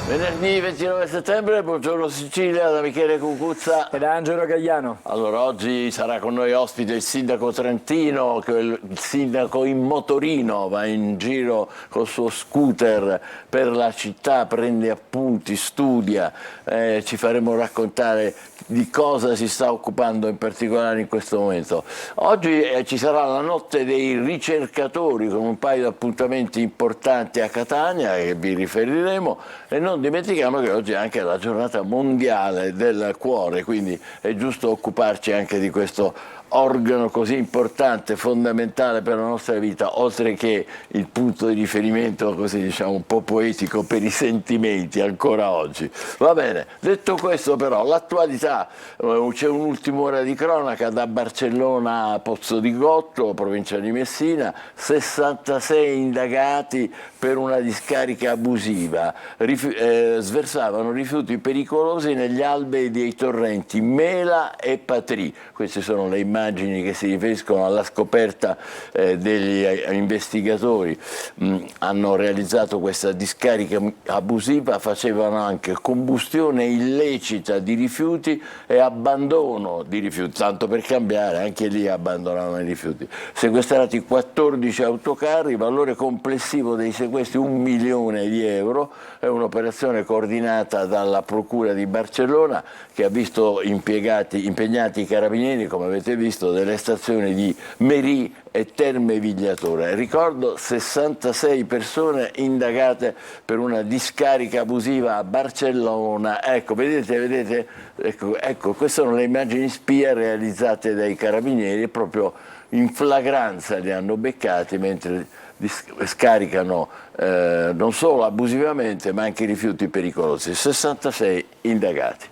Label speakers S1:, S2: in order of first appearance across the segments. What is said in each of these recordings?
S1: Venerdì 29 settembre, buongiorno Sicilia, da Michele Cucuzza
S2: e da Angelo Gagliano.
S1: Allora, oggi sarà con noi ospite il sindaco trentino, il sindaco in motorino, va in giro col suo scooter per la città, prende appunti, studia, ci faremo raccontare di cosa si sta occupando in particolare in questo momento. Oggi ci sarà la notte dei ricercatori con un paio di appuntamenti importanti a Catania che vi riferiremo, e non dimentichiamo che oggi è anche la giornata mondiale del cuore, quindi è giusto occuparci anche di questo organo così importante, fondamentale per la nostra vita, oltre che il punto di riferimento, così diciamo un po' poetico, per i sentimenti ancora oggi. Va bene, detto questo però, l'attualità, c'è un'ultima ora di cronaca da Barcellona a Pozzo di Gotto, provincia di Messina, 66 indagati per una discarica abusiva, sversavano rifiuti pericolosi negli alberi dei torrenti Mela e Patrì. Queste sono le immagini che si riferiscono alla scoperta degli investigatori. Hanno realizzato questa discarica abusiva, facevano anche combustione illecita di rifiuti e abbandono di rifiuti, tanto per cambiare, anche lì abbandonavano i rifiuti. Sequestrati 14 autocarri, valore complessivo dei sequestri 1 milione di euro, è un'operazione coordinata dalla Procura di Barcellona che ha visto impegnati i carabinieri, come avete visto, delle stazioni di Merì e Terme Vigliatore. Ricordo 66 persone indagate per una discarica abusiva a Barcellona. Ecco, vedete? Ecco, queste sono le immagini spia realizzate dai carabinieri, proprio in flagranza li hanno beccati mentre scaricano non solo abusivamente ma anche rifiuti pericolosi. 66 indagati.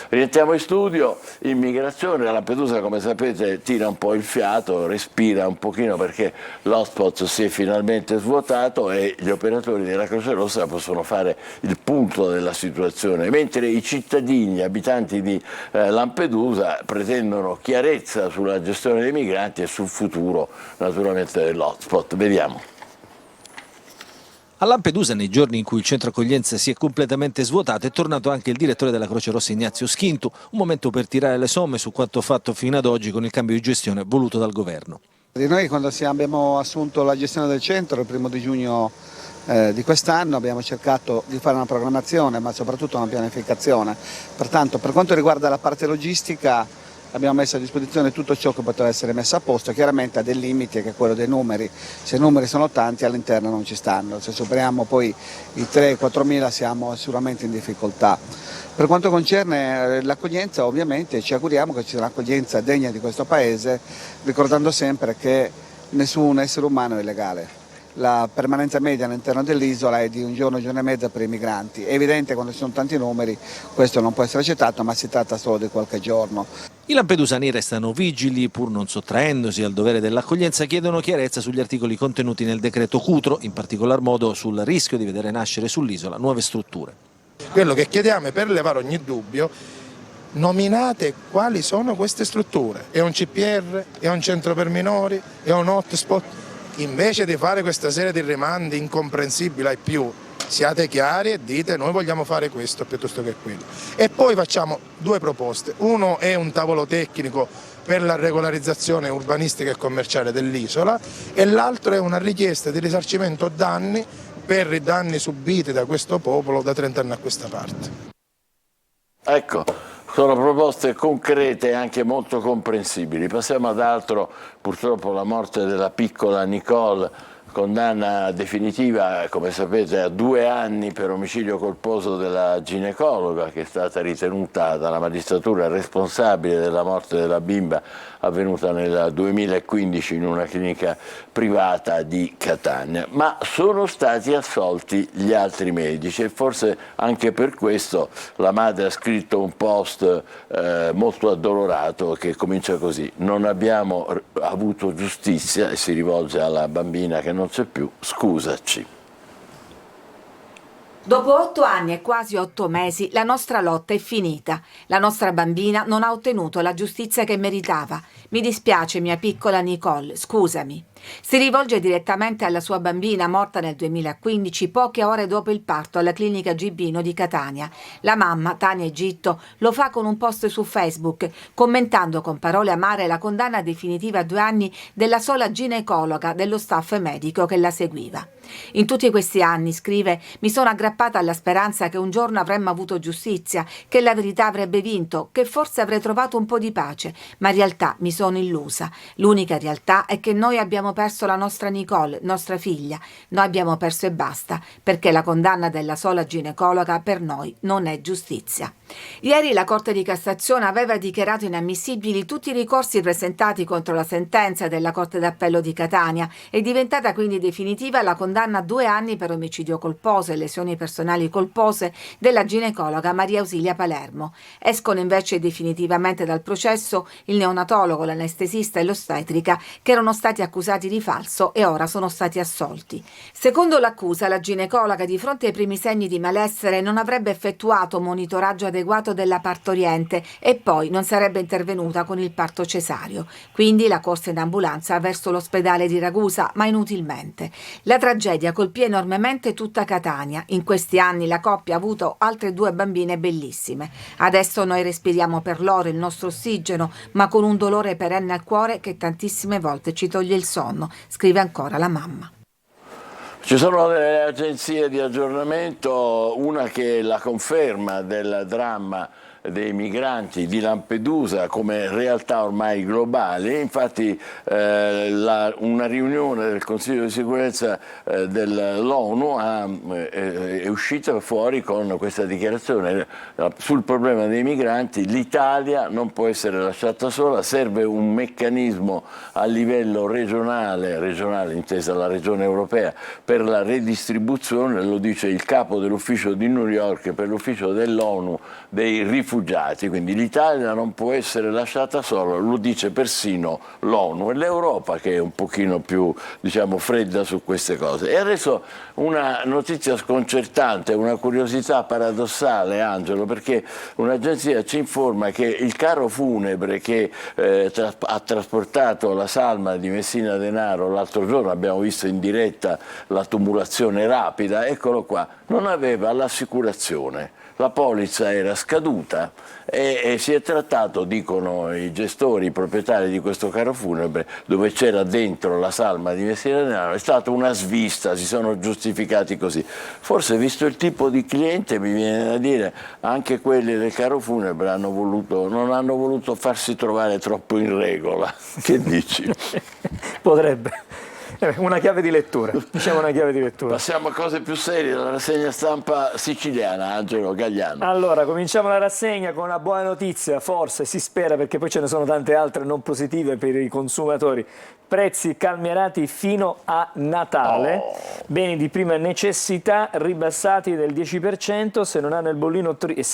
S1: Rientriamo in studio. Immigrazione a Lampedusa, come sapete, tira un po' il fiato, respira un pochino perché l'hotspot si è finalmente svuotato e gli operatori della Croce Rossa possono fare il punto della situazione, mentre i cittadini, gli abitanti di Lampedusa pretendono chiarezza sulla gestione dei migranti e sul futuro naturalmente dell'hotspot. Vediamo.
S3: A Lampedusa, nei giorni in cui il centro accoglienza si è completamente svuotato, è tornato anche il direttore della Croce Rossa Ignazio Schintu, un momento per tirare le somme su quanto fatto fino ad oggi con il cambio di gestione voluto dal governo.
S4: Noi quando abbiamo assunto la gestione del centro il 1° giugno di quest'anno abbiamo cercato di fare una programmazione ma soprattutto una pianificazione. Pertanto, per quanto riguarda la parte logistica, abbiamo messo a disposizione tutto ciò che poteva essere messo a posto, chiaramente ha dei limiti, che è quello dei numeri. Se i numeri sono tanti all'interno non ci stanno, se superiamo poi i 3-4 mila siamo sicuramente in difficoltà. Per quanto concerne l'accoglienza, ovviamente ci auguriamo che ci sia un'accoglienza degna di questo Paese, ricordando sempre che nessun essere umano è illegale. La permanenza media all'interno dell'isola è di un giorno e mezzo per i migranti. È evidente che quando ci sono tanti numeri questo non può essere accettato, ma si tratta solo di qualche giorno.
S3: I lampedusani restano vigili, pur non sottraendosi al dovere dell'accoglienza, chiedono chiarezza sugli articoli contenuti nel decreto Cutro, in particolar modo sul rischio di vedere nascere sull'isola nuove strutture.
S5: Quello che chiediamo è, per levare ogni dubbio, nominate quali sono queste strutture. È un CPR? È un centro per minori? È un hotspot? Invece di fare questa serie di rimandi incomprensibili ai più, siate chiari e dite noi vogliamo fare questo piuttosto che quello. E poi facciamo 2 proposte. Uno è un tavolo tecnico per la regolarizzazione urbanistica e commerciale dell'isola e l'altro è una richiesta di risarcimento danni per i danni subiti da questo popolo da 30 anni a questa parte.
S1: Ecco. Sono proposte concrete e anche molto comprensibili. Passiamo ad altro. Purtroppo la morte della piccola Nicole, condanna definitiva, come sapete, a 2 anni per omicidio colposo della ginecologa, che è stata ritenuta dalla magistratura responsabile della morte della bimba avvenuta nel 2015 in una clinica privata di Catania. Ma sono stati assolti gli altri medici e forse anche per questo la madre ha scritto un post molto addolorato che comincia così: non abbiamo avuto giustizia, e si rivolge alla bambina che non c'è più, scusaci.
S6: Dopo 8 anni e quasi 8 mesi la nostra lotta è finita. La nostra bambina non ha ottenuto la giustizia che meritava. Mi dispiace, mia piccola Nicole, scusami. Si rivolge direttamente alla sua bambina morta nel 2015, poche ore dopo il parto alla clinica Gibino di Catania. La mamma, Tania Egitto, lo fa con un post su Facebook, commentando con parole amare la condanna definitiva a 2 anni della sola ginecologa dello staff medico che la seguiva. In tutti questi anni, scrive, mi sono aggrappata alla speranza che un giorno avremmo avuto giustizia, che la verità avrebbe vinto, che forse avrei trovato un po' di pace, ma in realtà mi sono illusa. L'unica realtà è che noi abbiamo perso la nostra Nicole, nostra figlia. Noi abbiamo perso e basta, perché la condanna della sola ginecologa per noi non è giustizia. Ieri la Corte di Cassazione aveva dichiarato inammissibili tutti i ricorsi presentati contro la sentenza della Corte d'Appello di Catania. È diventata quindi definitiva la condanna a 2 anni per omicidio colposo e lesioni personali colpose della ginecologa Maria Ausilia Palermo. Escono invece definitivamente dal processo il neonatologo, l'anestesista e l'ostetrica che erano stati accusati di falso e ora sono stati assolti. Secondo l'accusa, la ginecologa di fronte ai primi segni di malessere non avrebbe effettuato monitoraggio adeguato della partoriente e poi non sarebbe intervenuta con il parto cesareo. Quindi la corsa in ambulanza verso l'ospedale di Ragusa, ma inutilmente. La tragedia colpì enormemente tutta Catania. In questi anni la coppia ha avuto altre 2 bambine bellissime. Adesso noi respiriamo per loro il nostro ossigeno, ma con un dolore perenne al cuore che tantissime volte ci toglie il sonno, scrive ancora la mamma.
S1: Ci sono delle agenzie di aggiornamento, una che è la conferma del dramma dei migranti di Lampedusa come realtà ormai globale. Infatti una riunione del Consiglio di sicurezza dell'ONU è uscita fuori con questa dichiarazione sul problema dei migranti. L'Italia non può essere lasciata sola, serve un meccanismo a livello regionale intesa la regione europea, per la redistribuzione, lo dice il capo dell'ufficio di New York per l'ufficio dell'ONU dei rifugiati. Quindi l'Italia non può essere lasciata sola, lo dice persino l'ONU, e l'Europa che è un pochino più, diciamo, fredda su queste cose. E adesso una notizia sconcertante, una curiosità paradossale, Angelo, perché un'agenzia ci informa che il carro funebre che ha trasportato la salma di Messina Denaro l'altro giorno, abbiamo visto in diretta la tumulazione rapida, eccolo qua, non aveva l'assicurazione. La polizza era scaduta e si è trattato, dicono i gestori, i proprietari di questo carro funebre, dove c'era dentro la salma di Messina Denaro, è stata una svista, si sono giustificati così. Forse, visto il tipo di cliente, mi viene da dire, anche quelli del carro funebre non hanno voluto farsi trovare troppo in regola. Che dici?
S2: Potrebbe. Una chiave di lettura, diciamo una chiave di lettura.
S1: Passiamo a cose più serie, la rassegna stampa siciliana, Angelo Gagliano.
S2: Allora, cominciamo la rassegna con una buona notizia, forse, si spera, perché poi ce ne sono tante altre non positive per i consumatori. Prezzi calmierati fino a Natale, beni di prima necessità ribassati del 10%, se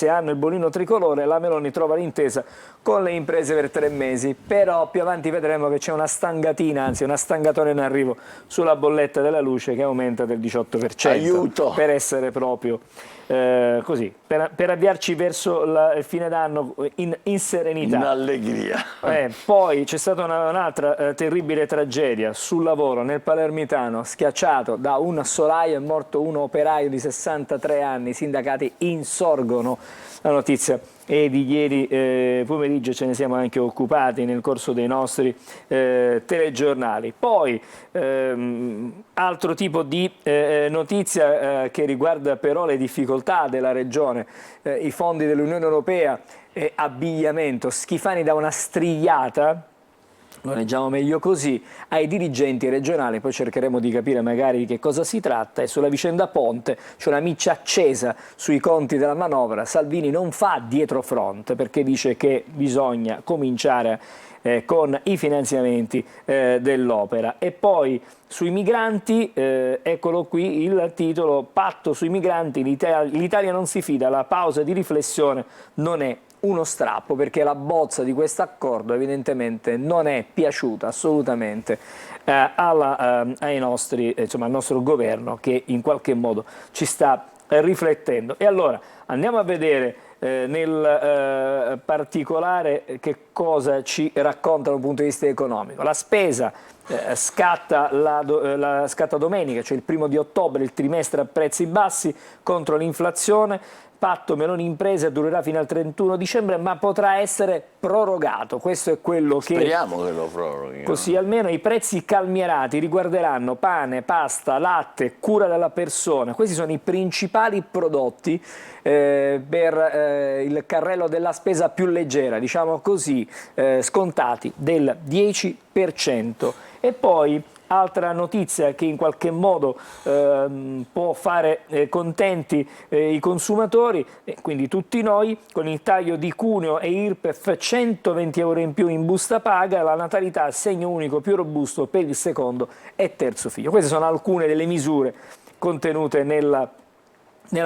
S2: hanno il bollino tricolore la Meloni trova l'intesa con le imprese per 3 mesi, però più avanti vedremo che c'è una stangatina, anzi una stangatona in arrivo sulla bolletta della luce che aumenta del 18%.
S1: Aiuto!
S2: Per essere proprio così, per avviarci verso il fine d'anno in serenità.
S1: In allegria.
S2: Poi c'è stata un'altra terribile tragedia sul lavoro nel Palermitano, schiacciato da un solaio, è morto un operaio di 63 anni, i sindacati insorgono. La notizia è di ieri pomeriggio, ce ne siamo anche occupati nel corso dei nostri telegiornali. Poi altro tipo di notizia che riguarda però le difficoltà della regione, i fondi dell'Unione Europea, abbigliamento, Schifani dà una strigliata, lo leggiamo meglio così, ai dirigenti regionali, poi cercheremo di capire magari di che cosa si tratta, e sulla vicenda Ponte c'è una miccia accesa sui conti della manovra. Salvini non fa dietrofront perché dice che bisogna cominciare con i finanziamenti dell'opera. E poi sui migranti, eccolo qui il titolo, patto sui migranti, l'Italia non si fida, la pausa di riflessione non è uno strappo, perché la bozza di questo accordo evidentemente non è piaciuta assolutamente ai nostri, insomma, al nostro governo, che in qualche modo ci sta riflettendo. E allora andiamo a vedere nel particolare che cosa ci racconta dal punto di vista economico. La spesa scatta domenica, cioè il 1° ottobre, il trimestre a prezzi bassi contro l'inflazione. Patto Meloni Imprese durerà fino al 31 dicembre, ma potrà essere prorogato. Questo è quello che...
S1: Speriamo che lo proroghi.
S2: Così almeno i prezzi calmierati riguarderanno pane, pasta, latte, cura della persona. Questi sono i principali prodotti per il carrello della spesa più leggera, diciamo così, scontati del 10%. E poi altra notizia che in qualche modo può fare contenti i consumatori e quindi tutti noi: con il taglio di cuneo e IRPEF 120 euro in più in busta paga, la natalità assegno unico più robusto per il secondo e terzo figlio. Queste sono alcune delle misure contenute nella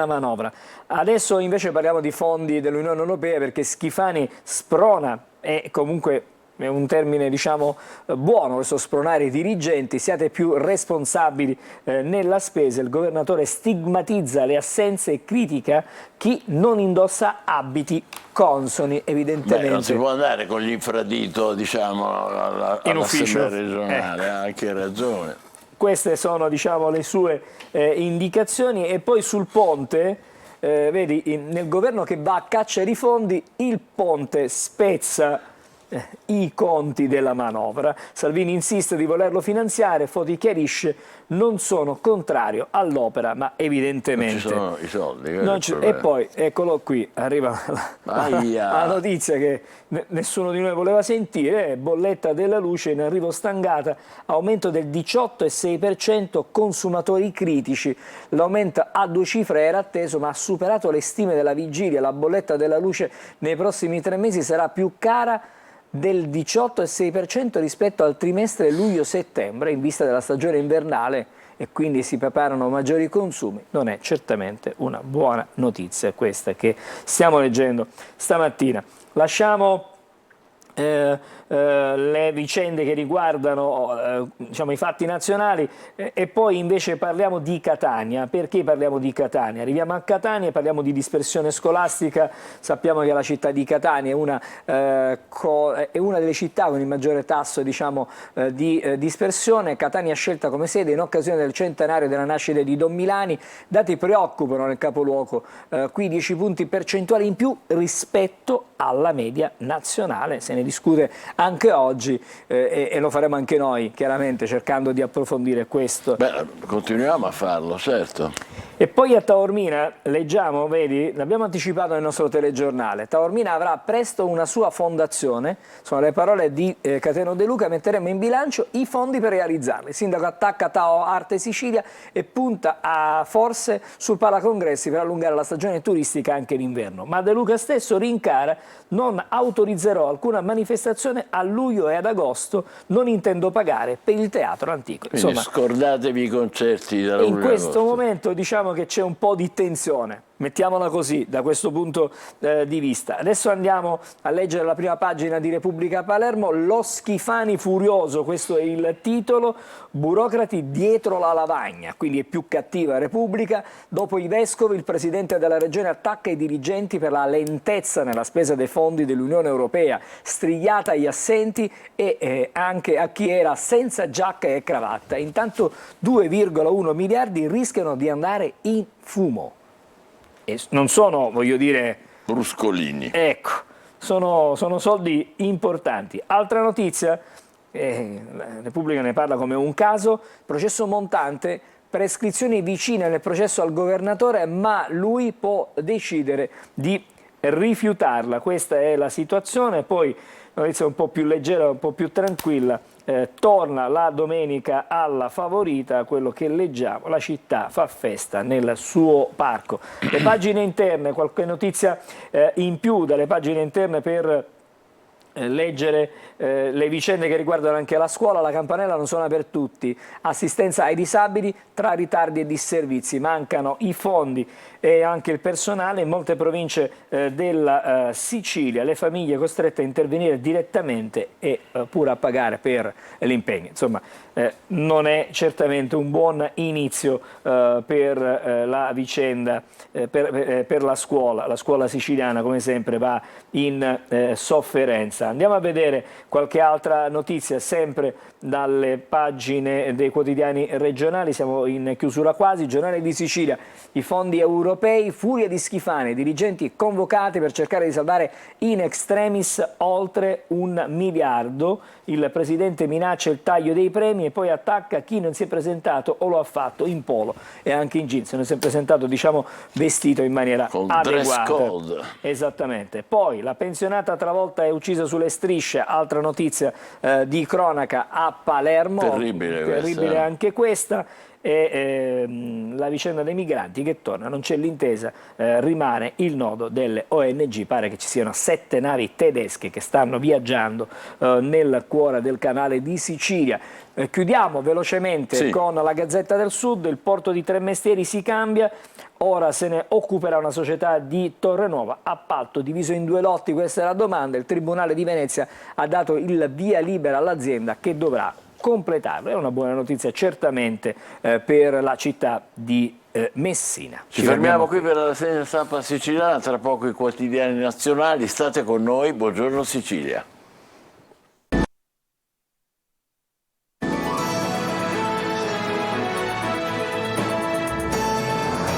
S2: manovra. Adesso invece parliamo di fondi dell'Unione Europea, perché Schifani sprona, e comunque è un termine diciamo buono questo, spronare i dirigenti: siate più responsabili nella spesa. Il governatore stigmatizza le assenze e critica chi non indossa abiti consoni, evidentemente.
S1: Beh, non si può andare con gli infradito, diciamo, all'Assemblea regionale, ha anche ragione.
S2: Queste sono, diciamo, le sue indicazioni. E poi sul ponte, vedi, nel governo che va a caccia di fondi, il ponte spezza i conti della manovra. Salvini insiste di volerlo finanziare, Foti chiarisce: non sono contrario all'opera, ma evidentemente
S1: non ci sono i soldi.
S2: e poi, eccolo qui, arriva la notizia che nessuno di noi voleva sentire: bolletta della luce in arrivo stangata, aumento del 18,6%, consumatori critici. L'aumento a 2 cifre era atteso, ma ha superato le stime della vigilia. La bolletta della luce nei prossimi 3 mesi sarà più cara del 18,6% rispetto al trimestre luglio-settembre, in vista della stagione invernale, e quindi si preparano maggiori consumi. Non è certamente una buona notizia questa che stiamo leggendo stamattina. Lasciamo le vicende che riguardano diciamo, i fatti nazionali e poi invece parliamo di Catania. Perché parliamo di Catania? Arriviamo a Catania e parliamo di dispersione scolastica. Sappiamo che la città di Catania è una delle città con il maggiore tasso, diciamo, di dispersione. Catania scelta come sede in occasione del centenario della nascita di Don Milani. Dati preoccupano nel capoluogo, qui 10 punti percentuali in più rispetto alla media nazionale. Se ne discute anche oggi e lo faremo anche noi, chiaramente, cercando di approfondire questo.
S1: Beh, continuiamo a farlo, certo.
S2: E poi a Taormina leggiamo, vedi, l'abbiamo anticipato nel nostro telegiornale, Taormina avrà presto una sua fondazione. Sono le parole di Cateno De Luca: metteremo in bilancio i fondi per realizzarli. Il sindaco attacca Tao Arte Sicilia e punta forse sul palacongressi per allungare la stagione turistica anche in inverno. Ma De Luca stesso rincara: non autorizzerò alcuna manifestazione a luglio e ad agosto, non intendo pagare per il teatro antico.
S1: Quindi
S2: insomma,
S1: scordatevi i concerti della
S2: in questo
S1: agosto.
S2: momento diciamo che c'è un po' di tensione, mettiamola così, da questo punto di vista. Adesso andiamo a leggere la prima pagina di Repubblica Palermo. Lo Schifani furioso, questo è il titolo. Burocrati dietro la lavagna, quindi è più cattiva Repubblica. Dopo i vescovi, il presidente della regione attacca i dirigenti per la lentezza nella spesa dei fondi dell'Unione Europea, strigliata agli assenti e anche a chi era senza giacca e cravatta. Intanto 2,1 miliardi rischiano di andare in fumo. E non sono, voglio dire,
S1: bruscolini.
S2: Ecco, sono soldi importanti. Altra notizia, la Repubblica ne parla come un caso: processo montante, prescrizioni vicine nel processo al governatore, ma lui può decidere di rifiutarla. Questa è la situazione. Poi notizia un po' più leggera, un po' più tranquilla. Torna la domenica alla favorita, quello che leggiamo: la città fa festa nel suo parco. Le pagine interne, qualche notizia in più dalle pagine interne per leggere le vicende che riguardano anche la scuola. La campanella non suona per tutti, assistenza ai disabili tra ritardi e disservizi, mancano i fondi e anche il personale in molte province della Sicilia, le famiglie costrette a intervenire direttamente e pure a pagare per l'impegno. Insomma, non è certamente un buon inizio per la vicenda, per la scuola siciliana come sempre va in sofferenza. Andiamo a vedere qualche altra notizia sempre dalle pagine dei quotidiani regionali, siamo in chiusura quasi. Giornale di Sicilia, i fondi europei, furia di Schifani, dirigenti convocati per cercare di salvare in extremis oltre 1 miliardo, il presidente minaccia il taglio dei premi e poi attacca chi non si è presentato o lo ha fatto in polo e anche in jeans, non si è presentato diciamo vestito in maniera adeguata. Dress code. Esattamente. Poi la pensionata travolta è uccisa sulle strisce, altra notizia di cronaca a Palermo, terribile anche questa. E la vicenda dei migranti che torna, non c'è l'intesa, rimane il nodo delle ONG. Pare che ci siano 7 navi tedesche che stanno viaggiando nel cuore del canale di Sicilia. Chiudiamo velocemente con la Gazzetta del Sud. Il porto di Tremestieri si cambia, ora se ne occuperà una società di Torrenuova, appalto diviso in 2 lotti, questa è la domanda. Il Tribunale di Venezia ha dato il via libera all'azienda che dovrà completarlo. È una buona notizia certamente per la città di Messina.
S1: Ci fermiamo qui per la rassegna stampa siciliana, tra poco i quotidiani nazionali, state con noi, buongiorno Sicilia.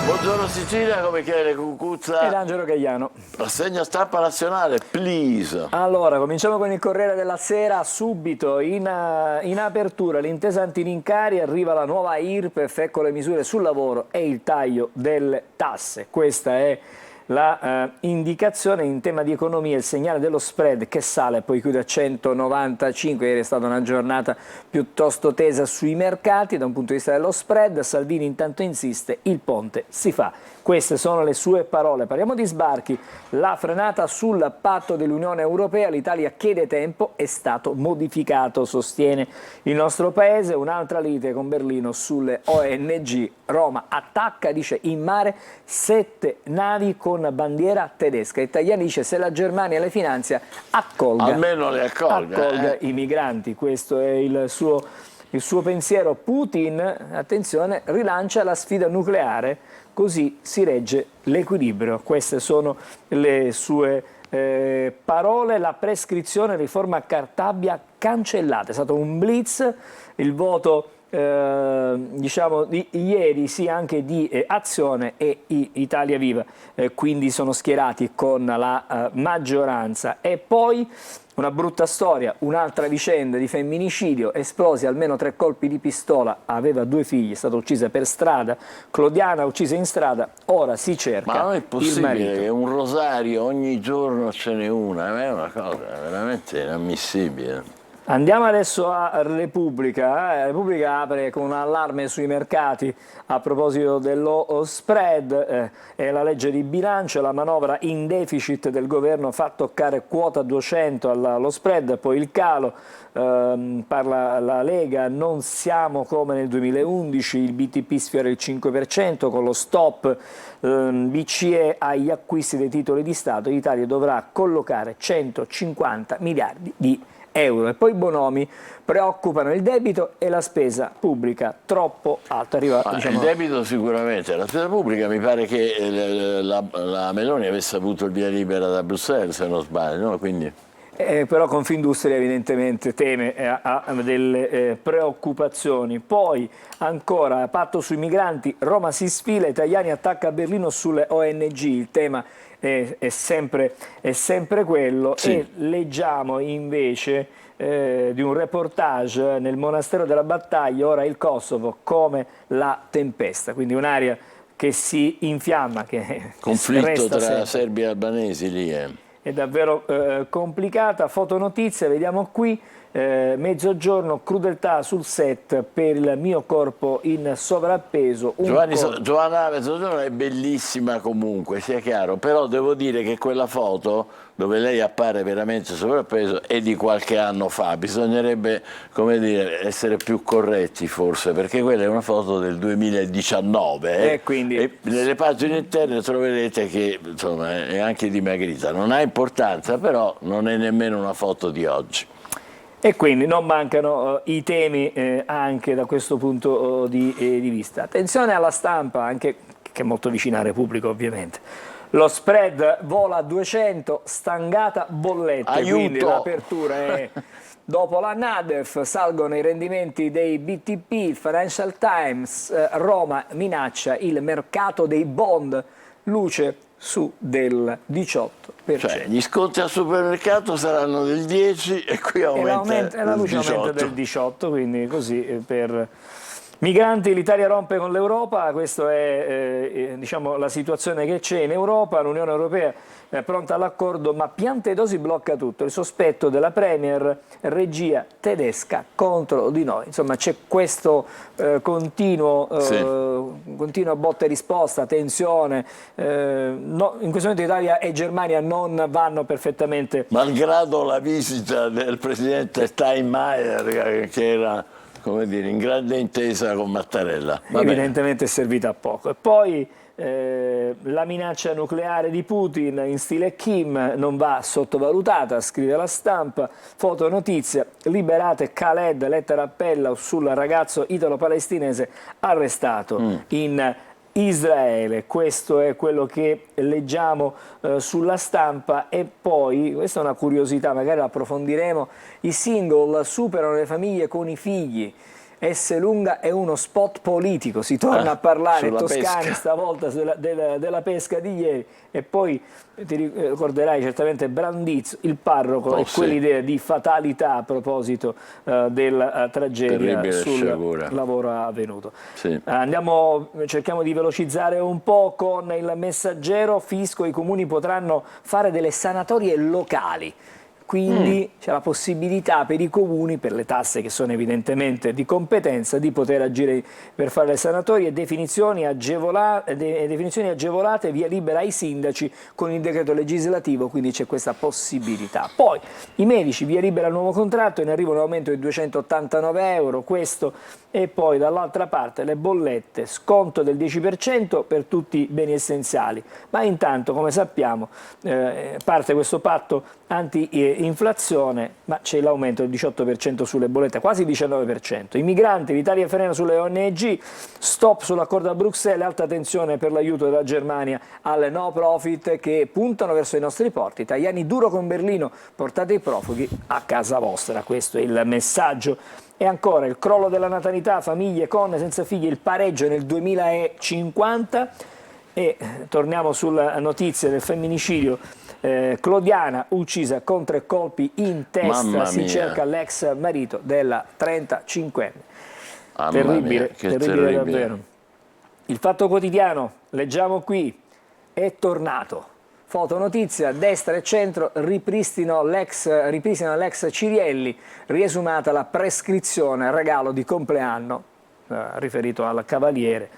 S1: Buongiorno Sicilia, come Michele Cucuzza
S2: ed Angelo Gagliano.
S1: Rassegna stampa nazionale, please.
S2: Allora, cominciamo con il Corriere della Sera. Subito in apertura l'intesa antirincari, arriva la nuova IRPEF, ecco le misure sul lavoro e il taglio delle tasse. Questa è la indicazione. In tema di economia, il segnale dello spread che sale e poi chiude a 195. Ieri è stata una giornata piuttosto tesa sui mercati da un punto di vista dello spread. Salvini intanto insiste, il ponte si fa. Queste sono le sue parole. Parliamo di sbarchi. La frenata sul patto dell'Unione Europea, l'Italia chiede tempo, è stato modificato, sostiene il nostro paese. Un'altra lite con Berlino sulle ONG. Roma attacca, dice, in mare 7 navi con bandiera tedesca. Italiani dice se la Germania le finanzia accolga,
S1: almeno le accolga
S2: i migranti. Questo è il suo pensiero. Putin, attenzione, rilancia la sfida nucleare, così si regge l'equilibrio. Queste sono le sue parole. La prescrizione, riforma Cartabia cancellata. È stato un blitz, il voto diciamo di ieri sì anche di Azione e Italia Viva, quindi sono schierati con la maggioranza. E poi una brutta storia, un'altra vicenda di femminicidio, esplosi almeno 3 colpi di pistola, aveva 2 figli, è stata uccisa per strada, Clodiana uccisa in strada, ora si cerca il marito.
S1: Ma non è possibile che un rosario ogni giorno ce n'è una, è una cosa veramente inammissibile.
S2: Andiamo adesso a Repubblica. Repubblica apre con un allarme sui mercati a proposito dello spread. È la legge di bilancio, la manovra in deficit del governo fa toccare quota 200 allo spread, poi il calo. Parla la Lega, non siamo come nel 2011, il BTP sfiora il 5% con lo stop BCE agli acquisti dei titoli di Stato. L'Italia dovrà collocare 150 miliardi di euro. E poi Bonomi, preoccupano il debito e la spesa pubblica troppo alta.
S1: Il debito sicuramente, la spesa pubblica mi pare che la Meloni avesse avuto il via libera da Bruxelles, se non sbaglio, no? Quindi...
S2: però Confindustria evidentemente teme, ha delle preoccupazioni. Poi ancora patto sui migranti, Roma si sfila, Italiani attacca a Berlino sulle ONG, il tema è sempre quello. Sì. E leggiamo invece di un reportage nel monastero della Battaglia, ora il Kosovo come la tempesta, quindi un'area che si infiamma, che
S1: conflitto
S2: resta
S1: tra
S2: sempre.
S1: serbi e albanesi lì.
S2: è davvero complicata. Fotonotizia, vediamo qui, mezzogiorno, crudeltà sul set per il mio corpo in sovrappeso.
S1: Giovanna Mezzogiorno è bellissima comunque, sia chiaro, però devo dire che quella foto dove lei appare veramente sovrappeso è di qualche anno fa, bisognerebbe, come dire, essere più corretti forse, perché quella è una foto del 2019
S2: quindi...
S1: e nelle pagine interne troverete che insomma è anche dimagrita, non ha importanza, però non è nemmeno una foto di oggi.
S2: E quindi non mancano i temi anche da questo punto di vista. Attenzione alla stampa, anche che è molto vicina al Repubblica ovviamente. Lo spread vola a 200, stangata bollette,
S1: Aiuto!
S2: quindi l'apertura è... Dopo la NADEF salgono i rendimenti dei BTP, il Financial Times, Roma minaccia il mercato dei bond, luce su del 18%.
S1: Cioè, gli sconti al supermercato saranno del 10 e qui aumenta
S2: e la luce aumenta del 18, quindi così per... Migranti, l'Italia rompe con l'Europa, questa è diciamo, la situazione che c'è in Europa, l'Unione Europea è pronta all'accordo, ma Piantedosi blocca tutto, il sospetto della Premier, regia tedesca contro di noi. Insomma c'è questo continuo botta e risposta, tensione, no, in questo momento Italia e Germania non vanno perfettamente.
S1: Malgrado la visita del presidente Steinmeier che era, come dire, in grande intesa con Mattarella.
S2: Evidentemente è servita a poco. E poi la minaccia nucleare di Putin in stile Kim non va sottovalutata, scrive la stampa. Fotonotizia, liberate Khaled, lettera appello sul ragazzo italo-palestinese arrestato in Israele. Questo è quello che leggiamo sulla stampa. E poi, questa è una curiosità, magari la approfondiremo, i single superano le famiglie con i figli. S lunga è uno spot politico, si torna a parlare Toscani pesca. Stavolta della pesca di ieri. E poi ti ricorderai certamente Brandizzo, il parroco, e quell'idea di fatalità a proposito della tragedia sul lavoro avvenuto. Sì. Cerchiamo di velocizzare un po' con il Messaggero. Fisco, i comuni potranno fare delle sanatorie locali. Quindi c'è la possibilità per i comuni, per le tasse che sono evidentemente di competenza, di poter agire per fare le sanatorie, definizioni agevolate, via libera ai sindaci con il decreto legislativo, quindi c'è questa possibilità. Poi i medici, via libera al nuovo contratto, in arrivo un aumento di 289 euro, questo, e poi dall'altra parte le bollette, sconto del 10% per tutti i beni essenziali. Ma intanto, come sappiamo, parte questo patto anti-inflazione, ma c'è l'aumento del 18% sulle bollette, quasi il 19%. I migranti, l'Italia frena sulle ONG, stop sull'accordo a Bruxelles, alta tensione per l'aiuto della Germania alle no profit che puntano verso i nostri porti. Tajani duro con Berlino, portate i profughi a casa vostra, questo è il messaggio. E ancora il crollo della natalità, famiglie con e senza figli, il pareggio nel 2050. E torniamo sulla notizia del femminicidio. Clodiana uccisa con 3 colpi in testa, si cerca l'ex marito della 35enne. Terribile davvero. Il Fatto Quotidiano, leggiamo qui, è tornato. Fotonotizia, destra e centro ripristinano l'ex Cirielli, riesumata la prescrizione, regalo di compleanno, riferito al Cavaliere.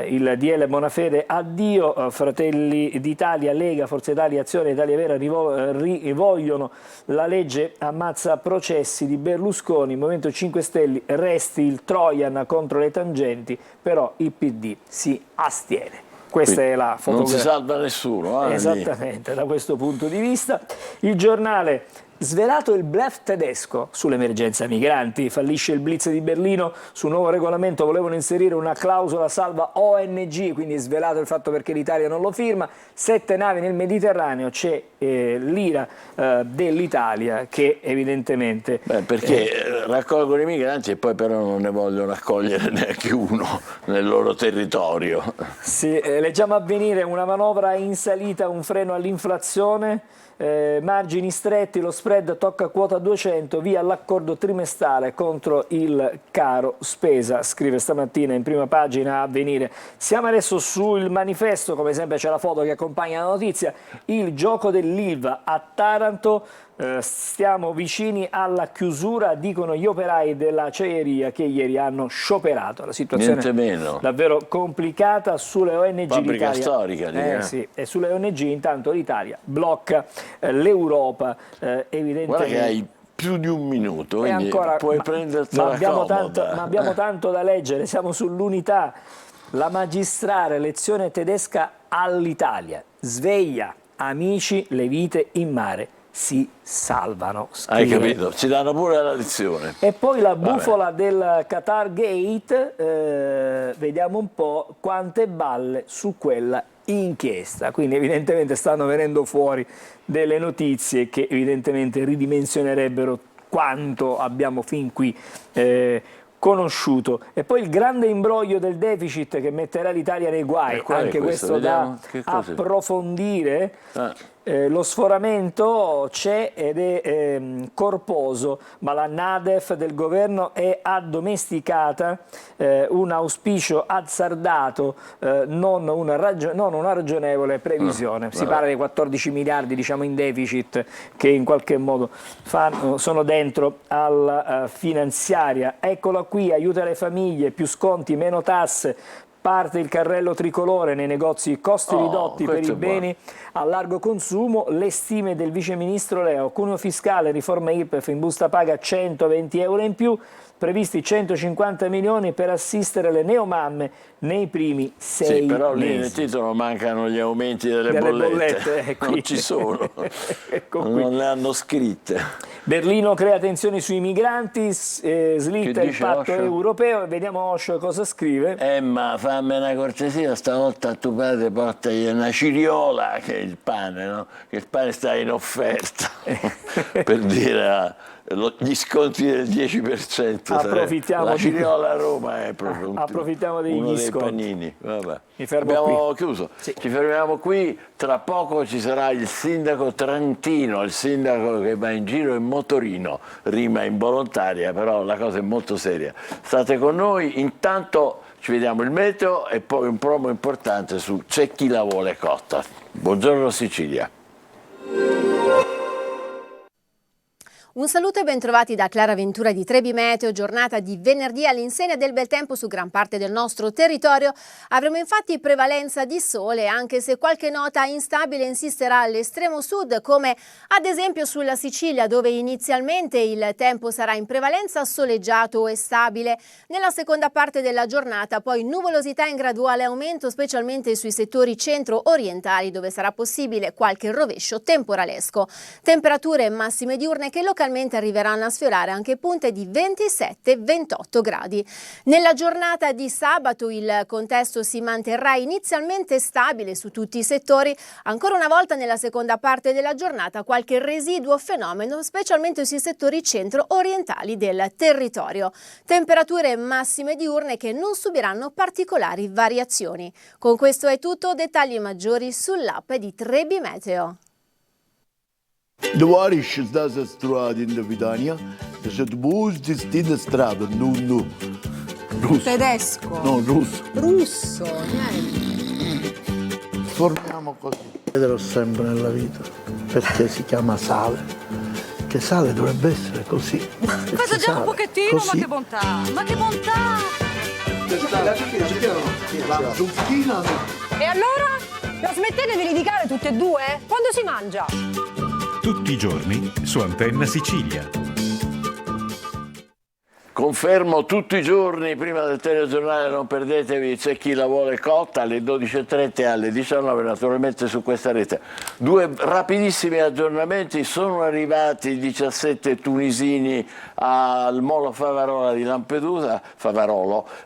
S2: Il DL Bonafede addio, Fratelli d'Italia, Lega, Forza Italia, Azione, Italia Vera rivogliono la legge ammazza processi di Berlusconi, Movimento 5 Stelle resti il Trojan contro le tangenti, però il PD si astiene. Questa è la fotografia.
S1: Non si salva nessuno.
S2: Esattamente, da questo punto di vista. Il Giornale, svelato il bluff tedesco sull'emergenza migranti, fallisce il blitz di Berlino, sul nuovo regolamento volevano inserire una clausola salva ONG, quindi svelato il fatto perché l'Italia non lo firma, 7 navi nel Mediterraneo, c'è l'ira dell'Italia che evidentemente...
S1: perché raccolgono i migranti e poi però non ne vogliono accogliere neanche uno nel loro territorio.
S2: Sì, leggiamo Avvenire, una manovra in salita, un freno all'inflazione, margini stretti, lo sforzo spread tocca quota 200, via l'accordo trimestrale contro il caro spesa, scrive stamattina in prima pagina Avvenire. Siamo adesso sul Manifesto, come sempre c'è la foto che accompagna la notizia, il gioco dell'Ilva a Taranto. Stiamo vicini alla chiusura, dicono gli operai della acciaieria che ieri hanno scioperato. La situazione è davvero complicata. Sulle ONG
S1: fabbrica
S2: l'Italia,
S1: storica,
S2: sì, e sulle ONG intanto l'Italia blocca l'Europa, evidentemente.
S1: Guarda che hai più di un minuto, quindi
S2: ancora,
S1: puoi prendertela comoda.
S2: Ma abbiamo tanto da leggere, siamo sull'Unità. La magistrale, lezione tedesca all'Italia. Sveglia, amici, le vite in mare si salvano. Scrive.
S1: Hai capito? Ci danno pure la lezione.
S2: E poi la bufala del Qatar Gate, vediamo un po' quante balle su quella inchiesta. Quindi evidentemente stanno venendo fuori delle notizie che evidentemente ridimensionerebbero quanto abbiamo fin qui conosciuto. E poi il grande imbroglio del deficit che metterà l'Italia nei guai, anche questo da approfondire. Lo sforamento c'è ed è corposo, ma la NADEF del governo è addomesticata, un auspicio azzardato, non una ragionevole previsione. Si parla di 14 miliardi diciamo, in deficit che in qualche modo sono dentro alla finanziaria. Eccola qui, aiuta le famiglie, più sconti, meno tasse. Parte il carrello tricolore nei negozi, costi ridotti per i beni a largo consumo, le stime del vice ministro Leo, cuneo fiscale, riforma IRPEF in busta paga 120 euro in più, previsti 150 milioni per assistere le neomamme nei primi 6 mesi.
S1: Sì, però lì nel titolo mancano gli aumenti delle bollette. Non ci sono, non le hanno scritte.
S2: Berlino crea tensioni sui migranti, slitta il patto europeo, vediamo Osho cosa scrive.
S1: Ma fammi una cortesia, stavolta a tuo padre portagli una ciriola, che è il pane, no? Che il pane sta in offerta, per dire gli sconti del 10%.
S2: Approfittiamo
S1: la ciriola a Roma è proprio
S2: approfittiamo
S1: uno dei
S2: sconti.
S1: panini. Vabbè.
S2: Mi fermo
S1: Abbiamo
S2: qui.
S1: Chiuso.
S2: Sì.
S1: Ci fermiamo qui, tra poco ci sarà il sindaco trentino, il sindaco che va in giro in motorino, rima involontaria, però la cosa è molto seria. State con noi, intanto ci vediamo il meteo e poi un promo importante su C'è chi la vuole cotta. Buongiorno Sicilia.
S7: Un saluto e bentrovati da Clara Ventura di Trebi Meteo, giornata di venerdì all'insegna del bel tempo su gran parte del nostro territorio. Avremo infatti prevalenza di sole, anche se qualche nota instabile insisterà all'estremo sud, come ad esempio sulla Sicilia, dove inizialmente il tempo sarà in prevalenza soleggiato e stabile. Nella seconda parte della giornata poi nuvolosità in graduale aumento, specialmente sui settori centro-orientali, dove sarà possibile qualche rovescio temporalesco. Temperature massime diurne che localmente arriveranno a sfiorare anche punte di 27-28 gradi. Nella giornata di sabato il contesto si manterrà inizialmente stabile su tutti i settori. Ancora una volta nella seconda parte della giornata qualche residuo fenomeno, specialmente sui settori centro-orientali del territorio. Temperature massime diurne che non subiranno particolari variazioni. Con questo è tutto, dettagli maggiori sull'app di Trebi Meteo.
S8: De waar is dat strada in de Vidania? Dat is het bus di strada, no. Russo.
S9: Tedesco.
S8: No, russo.
S9: Russo, niente.
S8: Formiamo così.
S10: Vedrò sempre nella vita, perché si chiama sale. Che sale dovrebbe essere così.
S9: Questo già un pochettino, così. Ma che bontà! Ma che bontà!
S8: La zucchina no.
S9: E allora? La smettete di litigare tutte e due? Quando si mangia?
S11: Tutti i giorni su Antenna Sicilia.
S1: Confermo tutti i giorni, prima del telegiornale non perdetevi C'è chi la vuole cotta alle 12.30 e alle 19 naturalmente su questa rete. Due rapidissimi aggiornamenti: sono arrivati 17 tunisini al molo Favarolo di Lampedusa,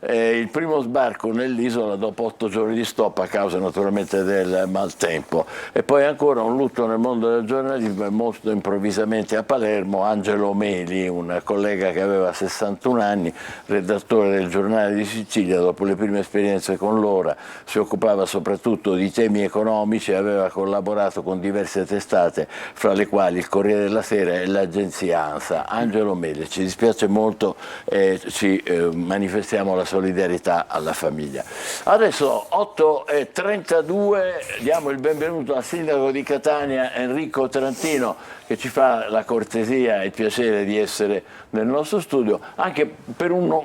S1: il primo sbarco nell'isola dopo 8 giorni di stop a causa naturalmente del maltempo. E poi ancora un lutto nel mondo del giornalismo, molto improvvisamente a Palermo, Angelo Meli, un collega che aveva 60 41 anni, redattore del Giornale di Sicilia. Dopo le prime esperienze con l'Ora si occupava soprattutto di temi economici e aveva collaborato con diverse testate, fra le quali il Corriere della Sera e l'agenzia ANSA. Angelo Mele, ci dispiace molto e ci manifestiamo la solidarietà alla famiglia. Adesso 8:32, diamo il benvenuto al sindaco di Catania Enrico Trantino, che ci fa la cortesia e il piacere di essere nel nostro studio, anche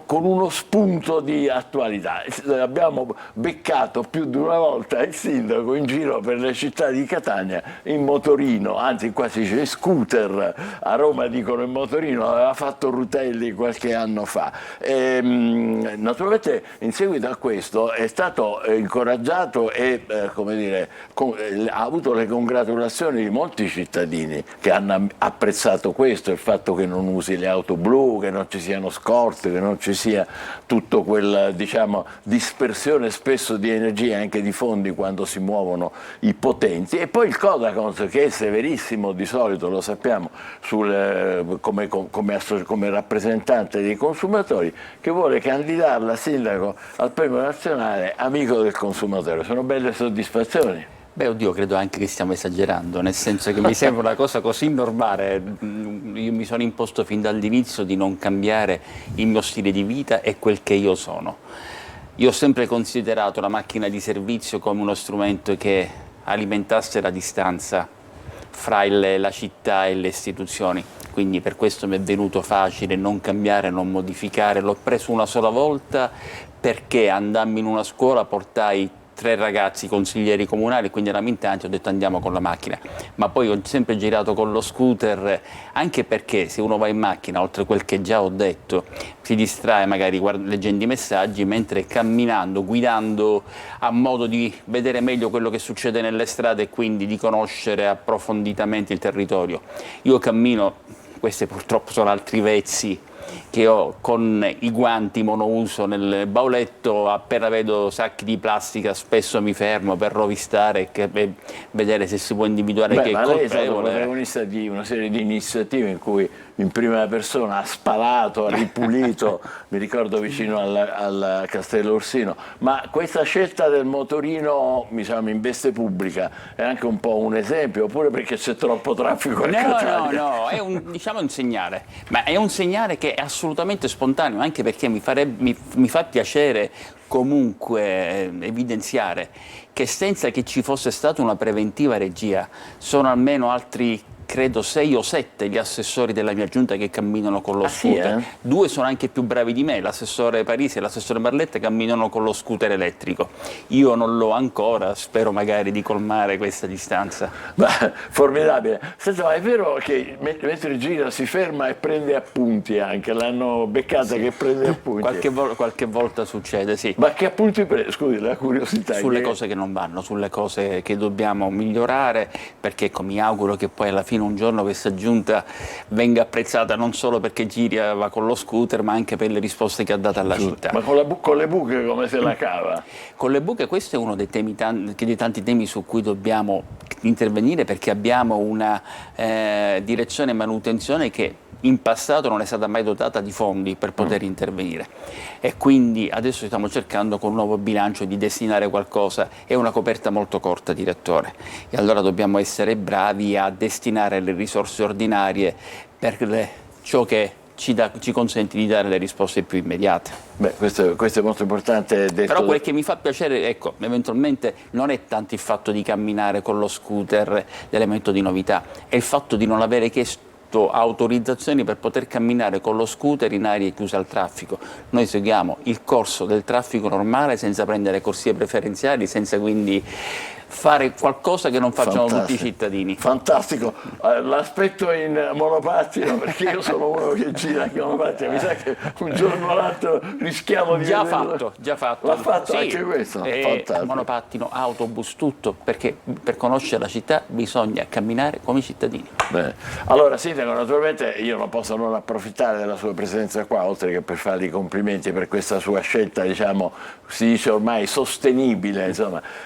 S1: con uno spunto di attualità. Abbiamo beccato più di una volta il sindaco in giro per le città di Catania in motorino, anzi qua si dice scooter, a Roma dicono in motorino, aveva fatto Rutelli qualche anno fa. Naturalmente in seguito a questo è stato incoraggiato e ha avuto le congratulazioni di molti cittadini che hanno apprezzato questo, il fatto che non usi le auto blu, che non ci siano scorte, che non ci sia tutto quel, dispersione spesso di energia, anche di fondi quando si muovono i potenti. E poi il Codacons, che è severissimo di solito, lo sappiamo, come rappresentante dei consumatori, che vuole candidarla sindaco al premio nazionale amico del consumatore. Sono belle soddisfazioni.
S12: Beh, oddio, credo anche che stiamo esagerando, nel senso che mi sembra una cosa così normale. Io mi sono imposto fin dall'inizio di non cambiare il mio stile di vita e quel che io sono. Io ho sempre considerato la macchina di servizio come uno strumento che alimentasse la distanza fra la città e le istituzioni, quindi per questo mi è venuto facile non cambiare, non modificare. L'ho preso una sola volta perché andammo in una scuola, portai 3 ragazzi consiglieri comunali, quindi eravamo in tanti, ho detto andiamo con la macchina, ma poi ho sempre girato con lo scooter, anche perché se uno va in macchina, oltre a quel che già ho detto, si distrae magari leggendo i messaggi, mentre camminando, guidando, ha modo di vedere meglio quello che succede nelle strade e quindi di conoscere approfonditamente il territorio. Io cammino, questi purtroppo sono altri vezzi che ho, con i guanti monouso nel bauletto, appena vedo sacchi di plastica spesso mi fermo per rovistare e vedere se si può individuare chi è colpevole.
S1: Lei è stato protagonista di una serie di iniziative in cui in prima persona ha spalato, ha ripulito, mi ricordo vicino al Castello Orsino, ma questa scelta del motorino in veste pubblica è anche un po' un esempio, oppure perché c'è troppo traffico a Catania?
S12: No, è un segnale, ma è un segnale che è assolutamente spontaneo, anche perché mi fa piacere comunque evidenziare che senza che ci fosse stata una preventiva regia sono almeno altri, credo 6 o 7 gli assessori della mia giunta che camminano con lo scooter. 2 sono anche più bravi di me, l'assessore Parisi e l'assessore Barletta camminano con lo scooter elettrico. Io non l'ho ancora, spero magari di colmare questa distanza.
S1: Formidabile. Senta, ma è vero che mentre gira si ferma e prende appunti anche? L'hanno beccata che prende appunti?
S12: Qualche volta succede, sì.
S1: Ma che appunti prende? Scusi, la curiosità.
S12: Sulle cose che non vanno, sulle cose che dobbiamo migliorare, perché mi auguro che poi alla fine un giorno questa giunta venga apprezzata non solo perché gira con lo scooter, ma anche per le risposte che ha dato alla città.
S1: Ma con le buche come se la cava?
S12: Con le buche questo è uno dei tanti temi su cui dobbiamo intervenire, perché abbiamo una direzione manutenzione che in passato non è stata mai dotata di fondi per poter intervenire, e quindi adesso stiamo cercando con un nuovo bilancio di destinare qualcosa. È una coperta molto corta, direttore, e allora dobbiamo essere bravi a destinare le risorse ordinarie per ciò che ci consente di dare le risposte più immediate.
S1: Questo è molto importante.
S12: Però quel che mi fa piacere, eventualmente non è tanto il fatto di camminare con lo scooter, l'elemento di novità, è il fatto di non avere chiesto autorizzazioni per poter camminare con lo scooter in aree chiuse al traffico. Noi seguiamo il corso del traffico normale senza prendere corsie preferenziali, senza quindi fare qualcosa che non facciano tutti i cittadini.
S1: Fantastico, l'aspetto in monopattino, perché io sono uno che gira in monopattino, mi sa che un giorno o l'altro rischiamo di
S12: già
S1: vederlo.
S12: fatto.
S1: L'ha fatto
S12: sì,
S1: anche questo? Fantastico.
S12: Monopattino, autobus, tutto, perché per conoscere la città bisogna camminare come cittadini.
S1: Bene. Allora Sindaco, naturalmente io non posso non approfittare della sua presenza qua, oltre che per fargli i complimenti per questa sua scelta, si dice ormai sostenibile,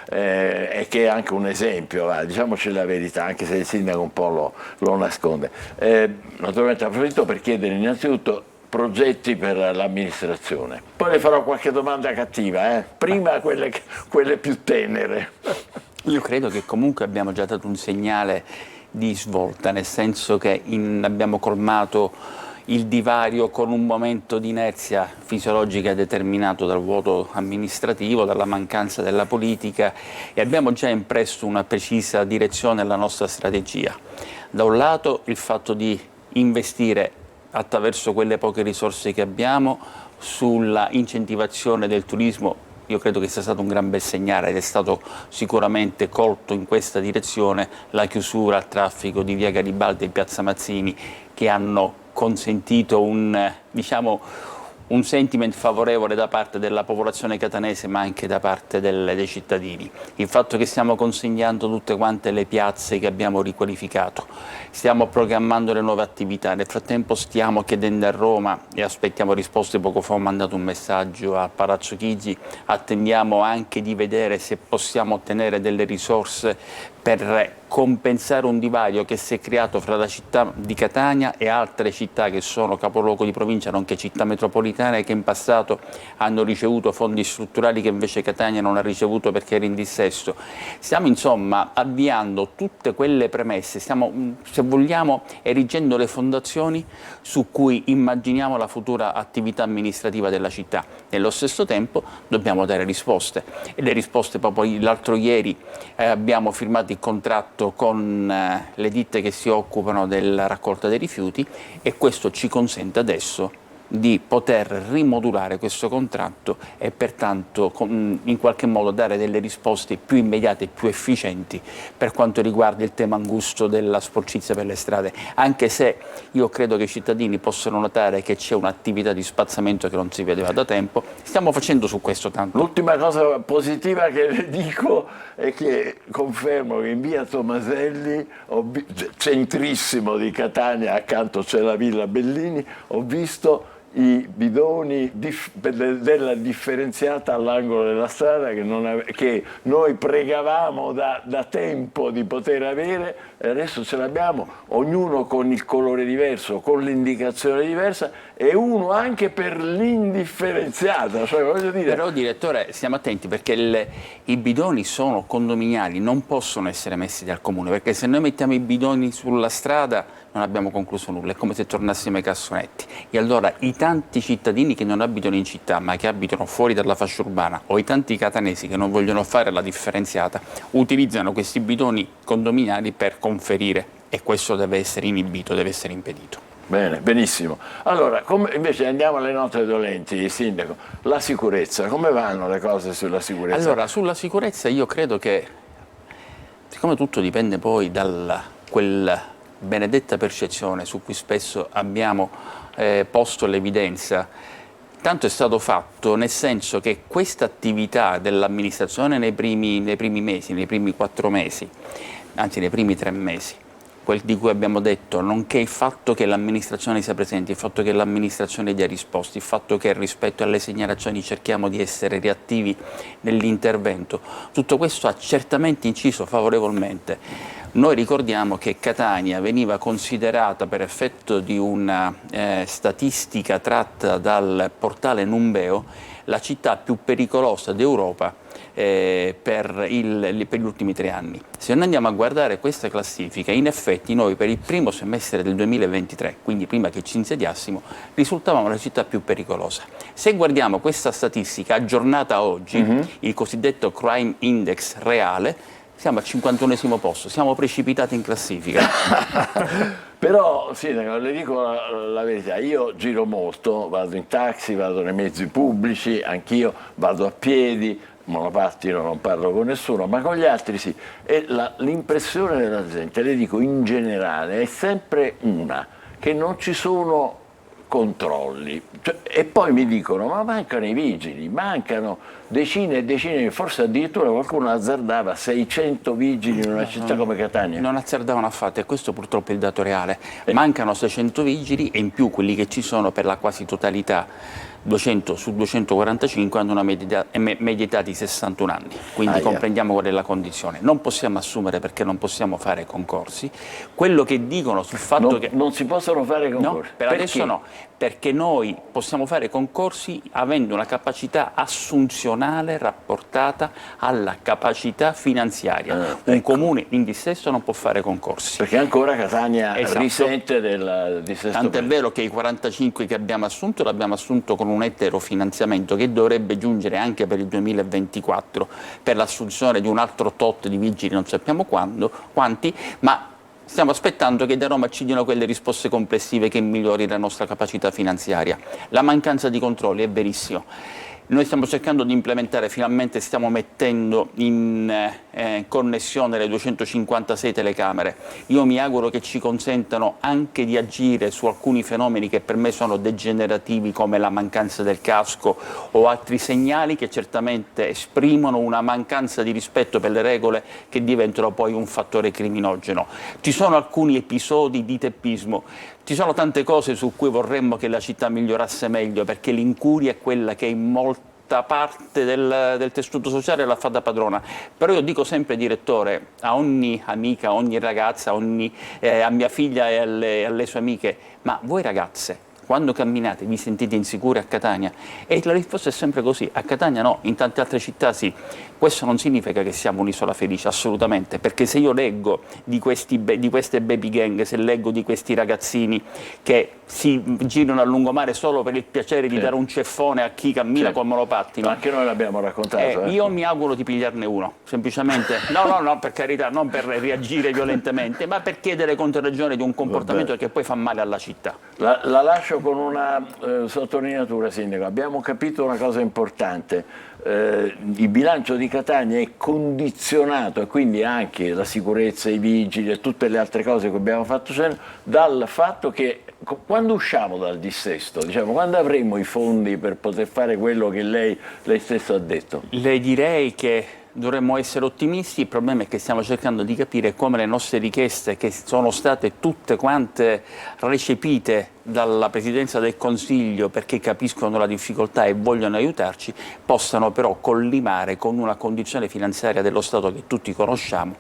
S1: e che è anche un esempio, diciamoci la verità, anche se il Sindaco un po' lo nasconde. Naturalmente approfitto per chiedere innanzitutto progetti per l'amministrazione. Poi le farò qualche domanda cattiva, prima quelle più tenere.
S12: Io credo che comunque abbiamo già dato un segnale di svolta, nel senso che abbiamo colmato il divario con un momento di inerzia fisiologica determinato dal vuoto amministrativo, dalla mancanza della politica, e abbiamo già impresso una precisa direzione alla nostra strategia. Da un lato il fatto di investire attraverso quelle poche risorse che abbiamo sulla incentivazione del turismo. Io credo che sia stato un gran bel segnale ed è stato sicuramente colto in questa direzione la chiusura al traffico di via Garibaldi e piazza Mazzini, che hanno consentito un sentiment favorevole da parte della popolazione catanese, ma anche da parte dei cittadini. Il fatto che stiamo consegnando tutte quante le piazze che abbiamo riqualificato, stiamo programmando le nuove attività, nel frattempo stiamo chiedendo a Roma e aspettiamo risposte. Poco fa ho mandato un messaggio a Palazzo Chigi, attendiamo anche di vedere se possiamo ottenere delle risorse per compensare un divario che si è creato fra la città di Catania e altre città che sono capoluogo di provincia, nonché città metropolitane, che in passato hanno ricevuto fondi strutturali che invece Catania non ha ricevuto perché era in dissesto. Stiamo insomma avviando tutte quelle premesse, stiamo, se vogliamo, erigendo le fondazioni su cui immaginiamo la futura attività amministrativa della città. Nello stesso tempo dobbiamo dare risposte, e le risposte proprio l'altro ieri abbiamo firmato il contratto con le ditte che si occupano della raccolta dei rifiuti, e questo ci consente adesso di poter rimodulare questo contratto e pertanto in qualche modo dare delle risposte più immediate e più efficienti per quanto riguarda il tema angusto della sporcizia per le strade, anche se io credo che i cittadini possano notare che c'è un'attività di spazzamento che non si vedeva da tempo. Stiamo facendo su questo tanto.
S1: L'ultima cosa positiva che le dico è che confermo che in via Tomaselli, centrissimo di Catania, accanto c'è la Villa Bellini, ho visto i bidoni della differenziata all'angolo della strada che noi pregavamo da tempo di poter avere, e adesso ce l'abbiamo, ognuno con il colore diverso, con l'indicazione diversa, e uno anche per l'indifferenziata. Cioè, voglio dire...
S12: Però direttore, stiamo attenti, perché i bidoni sono condominiali, non possono essere messi dal comune, perché se noi mettiamo i bidoni sulla strada non abbiamo concluso nulla, è come se tornassimo ai cassonetti. E allora i tanti cittadini che non abitano in città ma che abitano fuori dalla fascia urbana, o i tanti catanesi che non vogliono fare la differenziata, utilizzano questi bidoni condominiali per conferire, e questo deve essere inibito, deve essere impedito.
S1: Bene, benissimo. Allora, invece andiamo alle note dolenti, Sindaco. La sicurezza, come vanno le cose sulla sicurezza?
S12: Allora, sulla sicurezza io credo che, siccome tutto dipende poi da quel benedetta percezione su cui spesso abbiamo posto l'evidenza, tanto è stato fatto, nel senso che questa attività dell'amministrazione nei primi mesi, nei primi 4 mesi, anzi nei primi 3 mesi, quel di cui abbiamo detto, nonché il fatto che l'amministrazione sia presente, il fatto che l'amministrazione dia risposte, il fatto che rispetto alle segnalazioni cerchiamo di essere reattivi nell'intervento, tutto questo ha certamente inciso favorevolmente. Noi ricordiamo che Catania veniva considerata, per effetto di una statistica tratta dal portale Numbeo, la città più pericolosa d'Europa per gli ultimi 3 anni. Se noi andiamo a guardare questa classifica, in effetti noi per il primo semestre del 2023, quindi prima che ci insediassimo, risultavamo la città più pericolosa. Se guardiamo questa statistica aggiornata a oggi, il cosiddetto Crime Index reale, siamo al 51esimo posto, siamo precipitati in classifica.
S1: Però, Sindaco, le dico la verità, io giro molto, vado in taxi, vado nei mezzi pubblici, anch'io vado a piedi, monopattino non parlo con nessuno, ma con gli altri sì. E l'impressione della gente, le dico in generale, è sempre una, che non ci sono controlli. E poi mi dicono, ma mancano i vigili, mancano decine e decine, forse addirittura qualcuno azzardava 600 vigili in una città come Catania.
S12: Non azzardavano affatto, e questo purtroppo è il dato reale. Mancano 600 vigili e in più quelli che ci sono per la quasi totalità, 200 su 245, hanno una media età di 61 anni, quindi comprendiamo qual è la condizione. Non possiamo assumere perché non possiamo fare concorsi. Quello che dicono sul fatto che
S1: non si possono fare concorsi.
S12: No, per adesso no, perché noi possiamo fare concorsi avendo una capacità assunzionale rapportata alla capacità finanziaria. Un comune in dissesto non può fare concorsi.
S1: Perché ancora Catania risente del dissesto.
S12: Tant'è vero che i 45 che abbiamo assunto l'abbiamo assunto con un eterofinanziamento che dovrebbe giungere anche per il 2024 per l'assunzione di un altro tot di vigili, non sappiamo quanti, ma stiamo aspettando che da Roma ci diano quelle risposte complessive che migliori la nostra capacità finanziaria. La mancanza di controlli è verissimo. Noi stiamo cercando di implementare, finalmente stiamo mettendo in connessione le 256 telecamere. Io mi auguro che ci consentano anche di agire su alcuni fenomeni che per me sono degenerativi, come la mancanza del casco o altri segnali che certamente esprimono una mancanza di rispetto per le regole che diventano poi un fattore criminogeno. Ci sono alcuni episodi di teppismo. Ci sono tante cose su cui vorremmo che la città migliorasse meglio, perché l'incuria è quella che in molta parte del tessuto sociale l'ha fatta padrona. Però io dico sempre, direttore, a ogni amica, a ogni ragazza, a mia figlia e alle sue amiche: ma voi ragazze, quando camminate vi sentite insicure a Catania? E la risposta è sempre così: a Catania no, in tante altre città sì. Questo non significa che siamo un'isola felice, assolutamente, perché se io leggo di queste baby gang, se leggo di questi ragazzini che si girano a lungomare solo per il piacere di dare un ceffone a chi cammina col monopattino.
S1: Ma anche noi l'abbiamo raccontato.
S12: Io mi auguro di pigliarne uno, semplicemente, no, per carità, non per reagire violentemente, ma per chiedere controragione di un comportamento che poi fa male alla città.
S1: La lascio con una sottolineatura, Sindaco. Abbiamo capito una cosa importante. Il bilancio di Catania è condizionato, e quindi anche la sicurezza, i vigili e tutte le altre cose che abbiamo fatto cenno, dal fatto che quando usciamo dal dissesto, diciamo, quando avremo i fondi per poter fare quello che lei stesso ha detto?
S12: Le direi che dovremmo essere ottimisti. Il problema è che stiamo cercando di capire come le nostre richieste, che sono state tutte quante recepite dalla Presidenza del Consiglio perché capiscono la difficoltà e vogliono aiutarci, possano però collimare con una condizione finanziaria dello Stato che tutti conosciamo,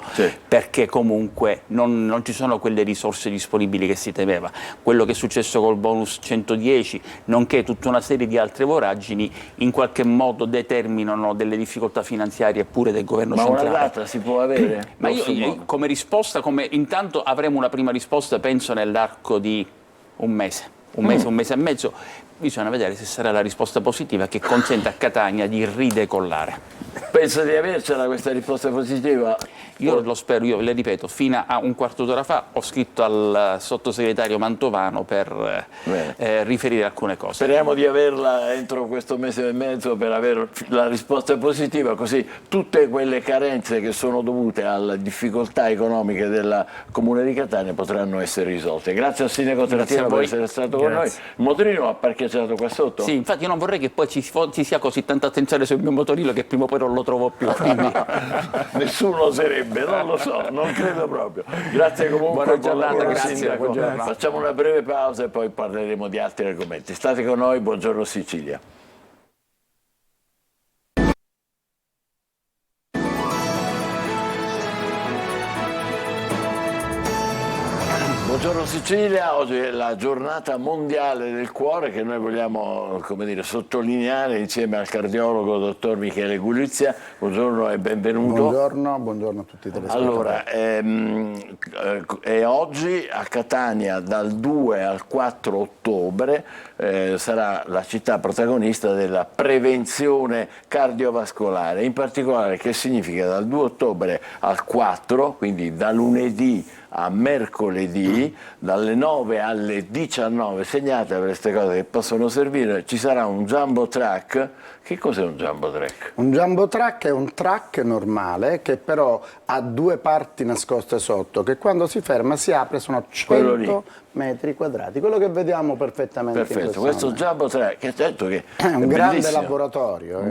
S12: perché comunque non ci sono quelle risorse disponibili che si temeva. Quello che è successo col bonus 110, nonché tutta una serie di altre voragini, in qualche modo determinano delle difficoltà finanziarie pure del governo centrale.
S1: Ma una data si può avere?
S12: Ma io come risposta, intanto avremo una prima risposta, penso nell'arco di un mese e mezzo. Bisogna vedere se sarà la risposta positiva che consente a Catania di ridecollare.
S1: Pensa di avercela questa risposta positiva?
S12: Io lo spero, io le ripeto, fino a un quarto d'ora fa ho scritto al sottosegretario Mantovano per riferire alcune cose.
S1: Speriamo di averla entro questo mese e mezzo per avere la risposta positiva, così tutte quelle carenze che sono dovute alle difficoltà economiche del Comune di Catania potranno essere risolte. Grazie al Sindaco Trattiera per essere stato con noi. Il motorino ha parcheggiato qua sotto?
S12: Sì, infatti io non vorrei che poi ci sia così tanta attenzione sul mio motorino che prima o poi non lo trovo più. Quindi...
S1: Nessuno oserebbe, non lo so, non credo proprio. Grazie comunque.
S12: Buona giornata,
S1: grazie. Sindaco. Facciamo una breve pausa e poi parleremo di altri argomenti. State con noi, buongiorno Sicilia. Buongiorno Sicilia, oggi è la giornata mondiale del cuore che noi vogliamo, come dire, sottolineare insieme al cardiologo dottor Michele Gulizia. Buongiorno e benvenuto.
S13: Buongiorno a tutti i telespettatori.
S1: Allora, oggi a Catania dal 2 al 4 ottobre sarà la città protagonista della prevenzione cardiovascolare. In particolare, che significa dal 2 ottobre al 4, quindi da lunedì a mercoledì dalle 9 alle 19, segnate per queste cose che possono servire, ci sarà un jumbo track. Che cos'è un jumbo track?
S13: Un jumbo track è un track normale che però ha due parti nascoste sotto, che quando si ferma si apre, sono 100 metri quadrati, quello che vediamo perfettamente.
S1: Perfetto, questo jumbo track, che certo che
S13: è un grande laboratorio.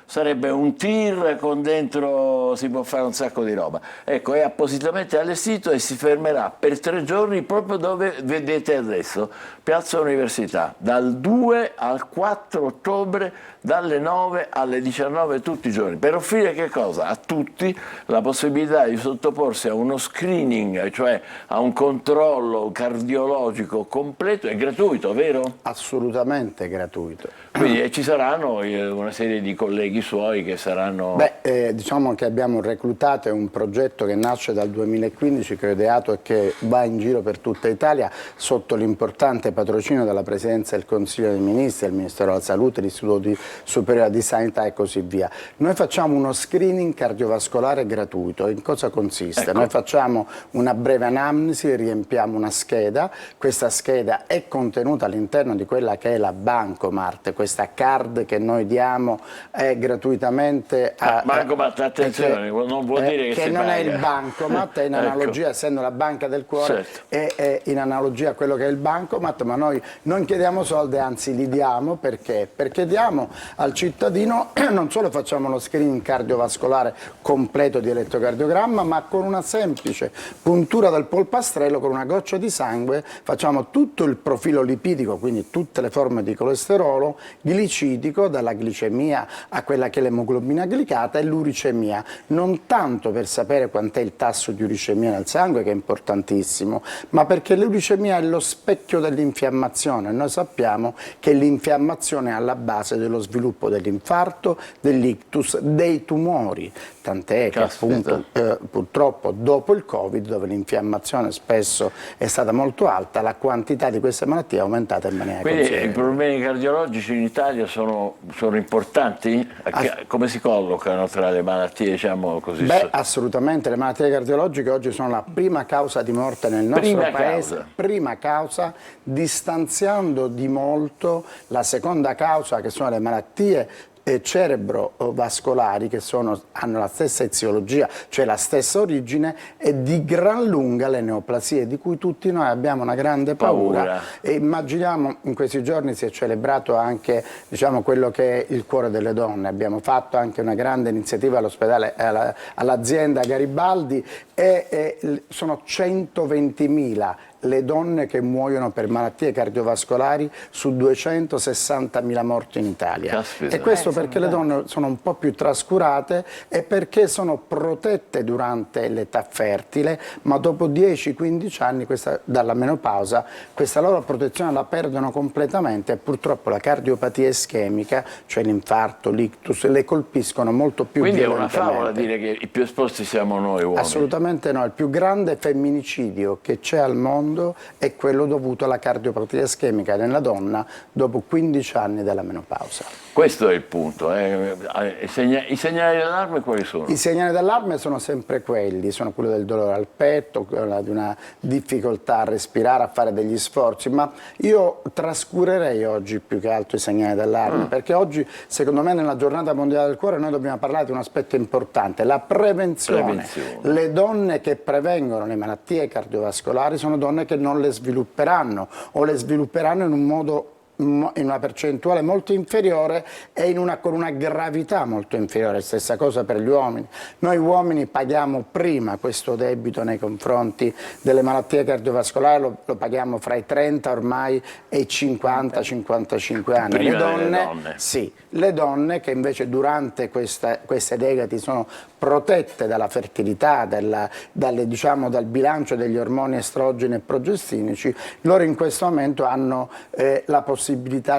S1: Sarebbe un tir con dentro, si può fare un sacco di roba. Ecco, è appositamente allestito e si fermerà per 3 giorni proprio dove vedete adesso, Piazza Università, dal 2 al 4 ottobre, dalle 9 alle 19 tutti i giorni, per offrire che cosa? A tutti la possibilità di sottoporsi a uno screening, cioè a un controllo cardiologico completo e gratuito, vero?
S13: Assolutamente gratuito.
S1: Quindi ci saranno una serie di colleghi suoi che saranno...
S13: diciamo che abbiamo reclutato un progetto che nasce dal 2015, che ho ideato e che va in giro per tutta Italia sotto l'importante patrocinio della Presidenza del Consiglio dei Ministri, del Ministero della Salute, l'Istituto Superiore di Sanità e così via. Noi facciamo uno screening cardiovascolare gratuito. In cosa consiste? Ecco. Noi facciamo una breve anamnesi, riempiamo una scheda, questa scheda è contenuta all'interno di quella che è la Bancomat, questa card che noi diamo gratuitamente a...
S1: Bancomat, attenzione, non vuol dire che
S13: non
S1: paga.
S13: È il Bancomat, è in analogia, essendo la banca del cuore, è in analogia a quello che è il Bancomat, ma noi non chiediamo soldi, anzi li diamo perché diamo al cittadino, non solo facciamo lo screening cardiovascolare completo di elettrocardiogramma, ma con una semplice puntura del polpastrello, con una goccia di sangue, facciamo tutto il profilo lipidico, quindi tutte le forme di colesterolo, glicidico, dalla glicemia a quella che è l'emoglobina glicata, e l'uricemia, non tanto per sapere quant'è il tasso di uricemia nel sangue, che è importantissimo, ma perché l'uricemia è lo specchio dell'infiammazione. Noi sappiamo che l'infiammazione è alla base dello sviluppo dell'infarto, dell'ictus, dei tumori, tant'è che appunto purtroppo dopo il Covid, dove l'infiammazione spesso è stata molto alta, la quantità di queste malattie è aumentata in maniera considerevole.
S1: Quindi i problemi cardiologici in Italia sono importanti? Come si collocano tra le malattie, diciamo così?
S13: Assolutamente, le malattie cardiologiche oggi sono la prima causa di morte nel nostro paese, prima causa, distanziando di molto la seconda causa, che sono le malattie cerebrovascolari, che hanno la stessa eziologia, cioè la stessa origine, e di gran lunga le neoplasie, di cui tutti noi abbiamo una grande paura. E immaginiamo, in questi giorni si è celebrato anche, diciamo, quello che è il cuore delle donne. Abbiamo fatto anche una grande iniziativa all'ospedale, all'azienda Garibaldi, e sono 120.000 le donne che muoiono per malattie cardiovascolari su 260.000 morti in Italia. Caspita. E questo perché le donne sono un po' più trascurate e perché sono protette durante l'età fertile, ma dopo 10-15 anni dalla menopausa questa loro protezione la perdono completamente, e purtroppo la cardiopatia ischemica, cioè l'infarto, l'ictus, le colpiscono molto più violentemente.
S1: Quindi è una favola dire che i più esposti siamo noi uomini?
S13: Assolutamente no, il più grande femminicidio che c'è al mondo è quello dovuto alla cardiopatia ischemica nella donna dopo 15 anni della menopausa.
S1: Questo è il punto. I segnali d'allarme quali sono?
S13: I segnali d'allarme sono sempre quelli, sono quello del dolore al petto, di una difficoltà a respirare, a fare degli sforzi, ma io trascurerei oggi più che altro i segnali d'allarme, perché oggi, secondo me, nella giornata mondiale del cuore noi dobbiamo parlare di un aspetto importante, la prevenzione. Le donne che prevengono le malattie cardiovascolari sono donne che non le svilupperanno, o le svilupperanno in un modo, in una percentuale molto inferiore e con una gravità molto inferiore. Stessa cosa per gli uomini. Noi uomini paghiamo prima questo debito nei confronti delle malattie cardiovascolari, lo paghiamo fra i 30 ormai e i 50-55 anni.
S1: Prima donne.
S13: Sì, le donne che invece durante queste decadi sono protette dalla fertilità, dal bilancio degli ormoni estrogeni e progestinici, loro in questo momento hanno la possibilità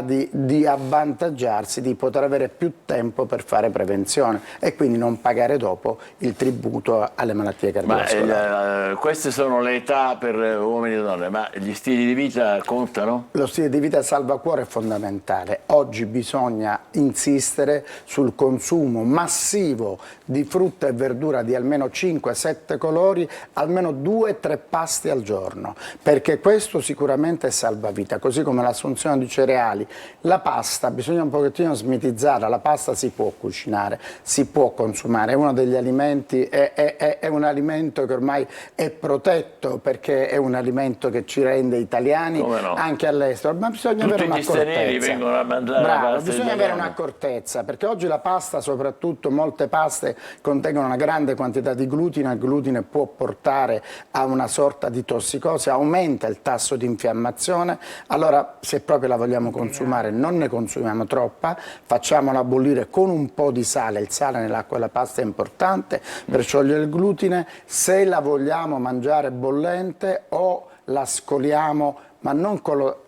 S13: di avvantaggiarsi, di poter avere più tempo per fare prevenzione e quindi non pagare dopo il tributo alle malattie cardiovascolari.
S1: Queste sono le età per uomini e donne, ma gli stili di vita contano?
S13: Lo stile di vita salvacuore è fondamentale. Oggi bisogna insistere sul consumo massivo di frutta frutta e verdura di almeno 5-7 colori, almeno 2-3 pasti al giorno, perché questo sicuramente salva vita, così come l'assunzione di cereali. La pasta bisogna un pochettino smitizzarla, la pasta si può cucinare, si può consumare, è uno degli alimenti, è un alimento che ormai è protetto, perché è un alimento che ci rende italiani anche all'estero, ma bisogna avere un'accortezza.
S1: Vengono a mangiare
S13: Bravo,
S1: la pasta
S13: bisogna
S1: italiana.
S13: avere un'accortezza, perché oggi la pasta, soprattutto molte paste, contengono una grande quantità di glutine. Il glutine può portare a una sorta di tossicosi, aumenta il tasso di infiammazione. Allora, se proprio la vogliamo consumare, non ne consumiamo troppa, facciamola bollire con un po' di sale. Il sale nell'acqua della pasta è importante per sciogliere il glutine. Se la vogliamo mangiare bollente, o la scoliamo, ma non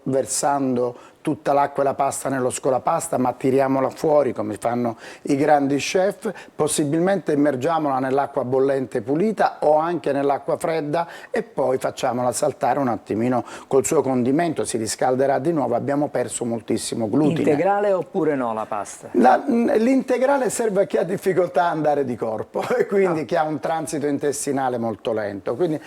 S13: versando tutta l'acqua e la pasta nello scolapasta, ma tiriamola fuori come fanno i grandi chef, possibilmente immergiamola nell'acqua bollente pulita o anche nell'acqua fredda e poi facciamola saltare un attimino col suo condimento, si riscalderà di nuovo, abbiamo perso moltissimo glutine.
S2: Integrale oppure no la pasta?
S13: L'integrale serve a chi ha difficoltà a andare di corpo e quindi chi ha un transito intestinale molto lento, quindi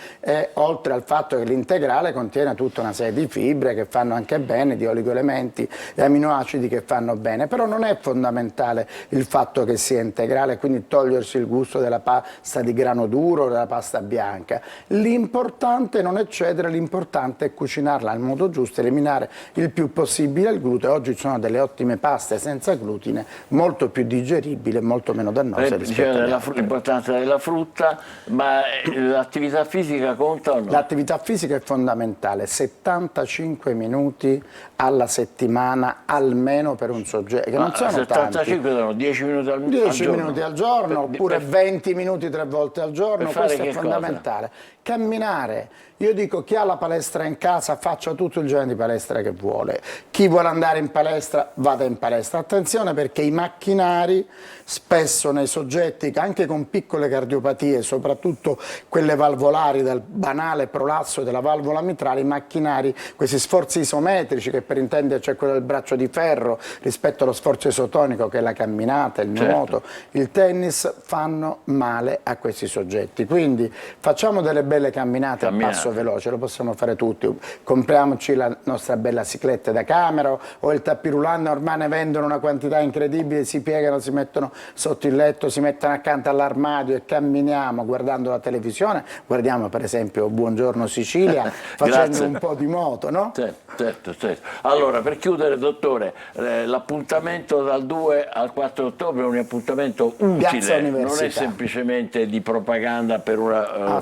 S13: oltre al fatto che l'integrale contiene tutta una serie di fibre che fanno anche bene, di oligoelementi e aminoacidi che fanno bene, però non è fondamentale il fatto che sia integrale, quindi togliersi il gusto della pasta di grano duro o della pasta bianca. L'importante è non eccedere, l'importante è cucinarla al modo giusto, eliminare il più possibile il glutine. Oggi ci sono delle ottime paste senza glutine, molto più digeribili e molto meno dannose rispetto
S1: l'importanza della frutta, ma l'attività fisica conta o no?
S13: L'attività fisica è fondamentale, 75 minuti alla settimana almeno per un soggetto, che non sono
S1: 75 sono 10 minuti al
S13: 10
S1: giorno.
S13: minuti al giorno, oppure 20 minuti 3 volte al giorno, questo è fondamentale. Camminare. Io dico, chi ha la palestra in casa faccia tutto il genere di palestra che vuole, chi vuole andare in palestra vada in palestra. Attenzione, perché i macchinari spesso nei soggetti anche con piccole cardiopatie, soprattutto quelle valvolari, dal banale prolasso della valvola mitrale, i macchinari, questi sforzi isometrici, che per intendere c'è quello del braccio di ferro rispetto allo sforzo isotonico che è la camminata, il nuoto, il tennis, fanno male a questi soggetti. Quindi facciamo delle belle camminate a passo veloce, lo possiamo fare tutti, compriamoci la nostra bella cicletta da camera o il tappirulan, ormai ne vendono una quantità incredibile, si piegano, si mettono sotto il letto, si mettono accanto all'armadio e camminiamo guardando la televisione, guardiamo per esempio Buongiorno Sicilia facendo un po' di moto, no?
S1: Certo. Allora, per chiudere, dottore, l'appuntamento dal 2 al 4 ottobre è un appuntamento utile, non è semplicemente di propaganda per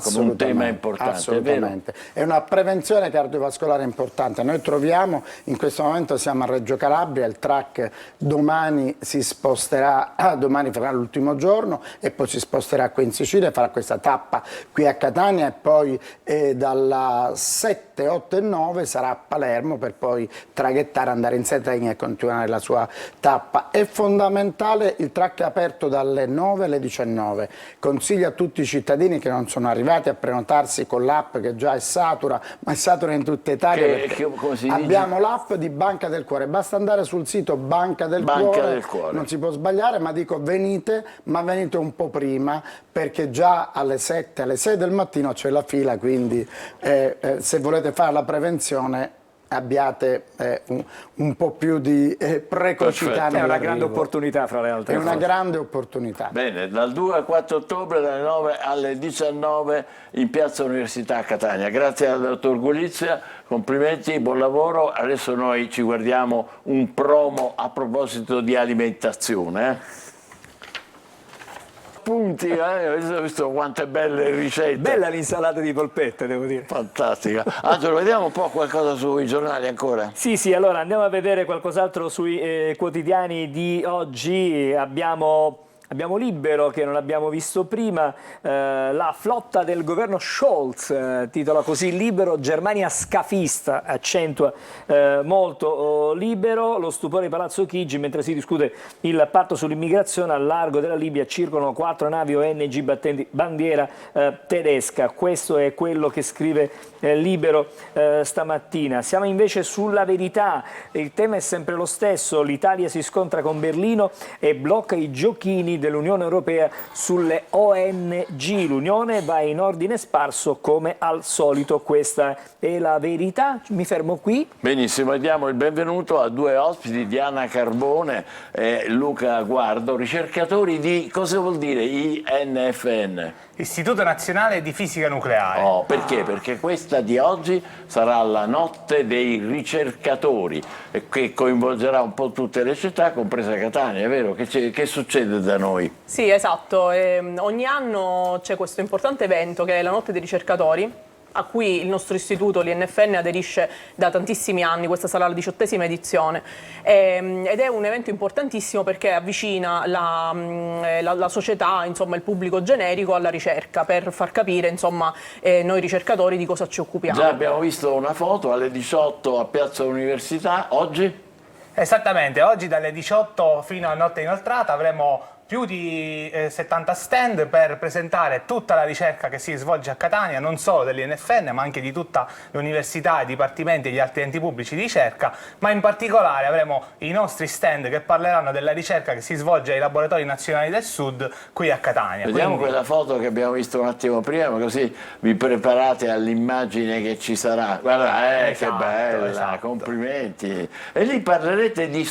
S1: come un tema importante.
S13: Assolutamente. È una prevenzione cardiovascolare importante. Noi troviamo, in questo momento siamo a Reggio Calabria, il track domani si sposterà, domani farà l'ultimo giorno e poi si sposterà qui in Sicilia, farà questa tappa qui a Catania e poi dalla 7, 8 e 9 sarà a Palermo per poi traghettare, andare in Sardegna e continuare la sua tappa. È fondamentale, il track è aperto dalle 9 alle 19. Consiglio a tutti i cittadini che non sono arrivati a prenotarsi con l'app che già è satura, ma è satura in tutta Italia, abbiamo l'app di Banca del Cuore, basta andare sul sito Banca del Cuore, non si può sbagliare, ma dico venite, ma venite un po' prima, perché già alle 7, alle 6 del mattino c'è la fila, quindi se volete fare la prevenzione abbiate un po' più di precocità.
S2: È una grande opportunità, fra le altre
S13: cose. È una grande opportunità.
S1: Bene, dal 2 al 4 ottobre dalle 9 alle 19 in Piazza Università a Catania. Grazie al dottor Gulizia, complimenti, buon lavoro. Adesso noi ci guardiamo un promo a proposito di alimentazione. Punti, avete visto quante belle ricette.
S2: Bella l'insalata di polpette, devo dire.
S1: Fantastica. Angelo, vediamo un po' qualcosa sui giornali ancora.
S2: Sì, allora andiamo a vedere qualcos'altro sui quotidiani di oggi. Abbiamo Libero, che non abbiamo visto prima, la flotta del governo Scholz, titola così Libero, Germania scafista, accentua molto Libero, lo stupore di Palazzo Chigi mentre si discute il patto sull'immigrazione, al largo della Libia circolano 4 navi ONG battenti bandiera tedesca. Questo è quello che scrive Libero stamattina. Siamo invece sulla Verità, il tema è sempre lo stesso, l'Italia si scontra con Berlino e blocca i giochini, sanzioni dell'Unione Europea sulle ONG. L'Unione va in ordine sparso come al solito, questa è la verità. Mi fermo qui.
S1: Benissimo, e diamo il benvenuto a due ospiti, Diana Carbone e Luca Guardo, ricercatori di, cosa vuol dire INFN?
S14: Istituto Nazionale di Fisica Nucleare.
S1: Oh, perché? Perché questa di oggi sarà la notte dei ricercatori, che coinvolgerà un po' tutte le città, compresa Catania, è vero? Che succede da noi?
S15: Sì, esatto. Ogni anno c'è questo importante evento che è la notte dei ricercatori, a cui il nostro istituto, l'INFN, aderisce da tantissimi anni. Questa sarà la 18ª edizione ed è un evento importantissimo perché avvicina la società, insomma il pubblico generico, alla ricerca, per far capire, insomma, noi ricercatori di cosa ci occupiamo.
S1: Già abbiamo visto una foto alle 18 a Piazza Università. Oggi?
S14: Esattamente, oggi dalle 18 fino a notte inoltrata avremo più di 70 stand per presentare tutta la ricerca che si svolge a Catania, non solo dell'INFN ma anche di tutta l'università, i dipartimenti e gli altri enti pubblici di ricerca, ma in particolare avremo i nostri stand che parleranno della ricerca che si svolge ai laboratori nazionali del Sud qui a Catania.
S1: Vediamo quella foto che abbiamo visto un attimo prima, così vi preparate all'immagine che ci sarà. Guarda,
S14: esatto,
S1: che bella,
S14: esatto.
S1: Complimenti. E lì parlerete di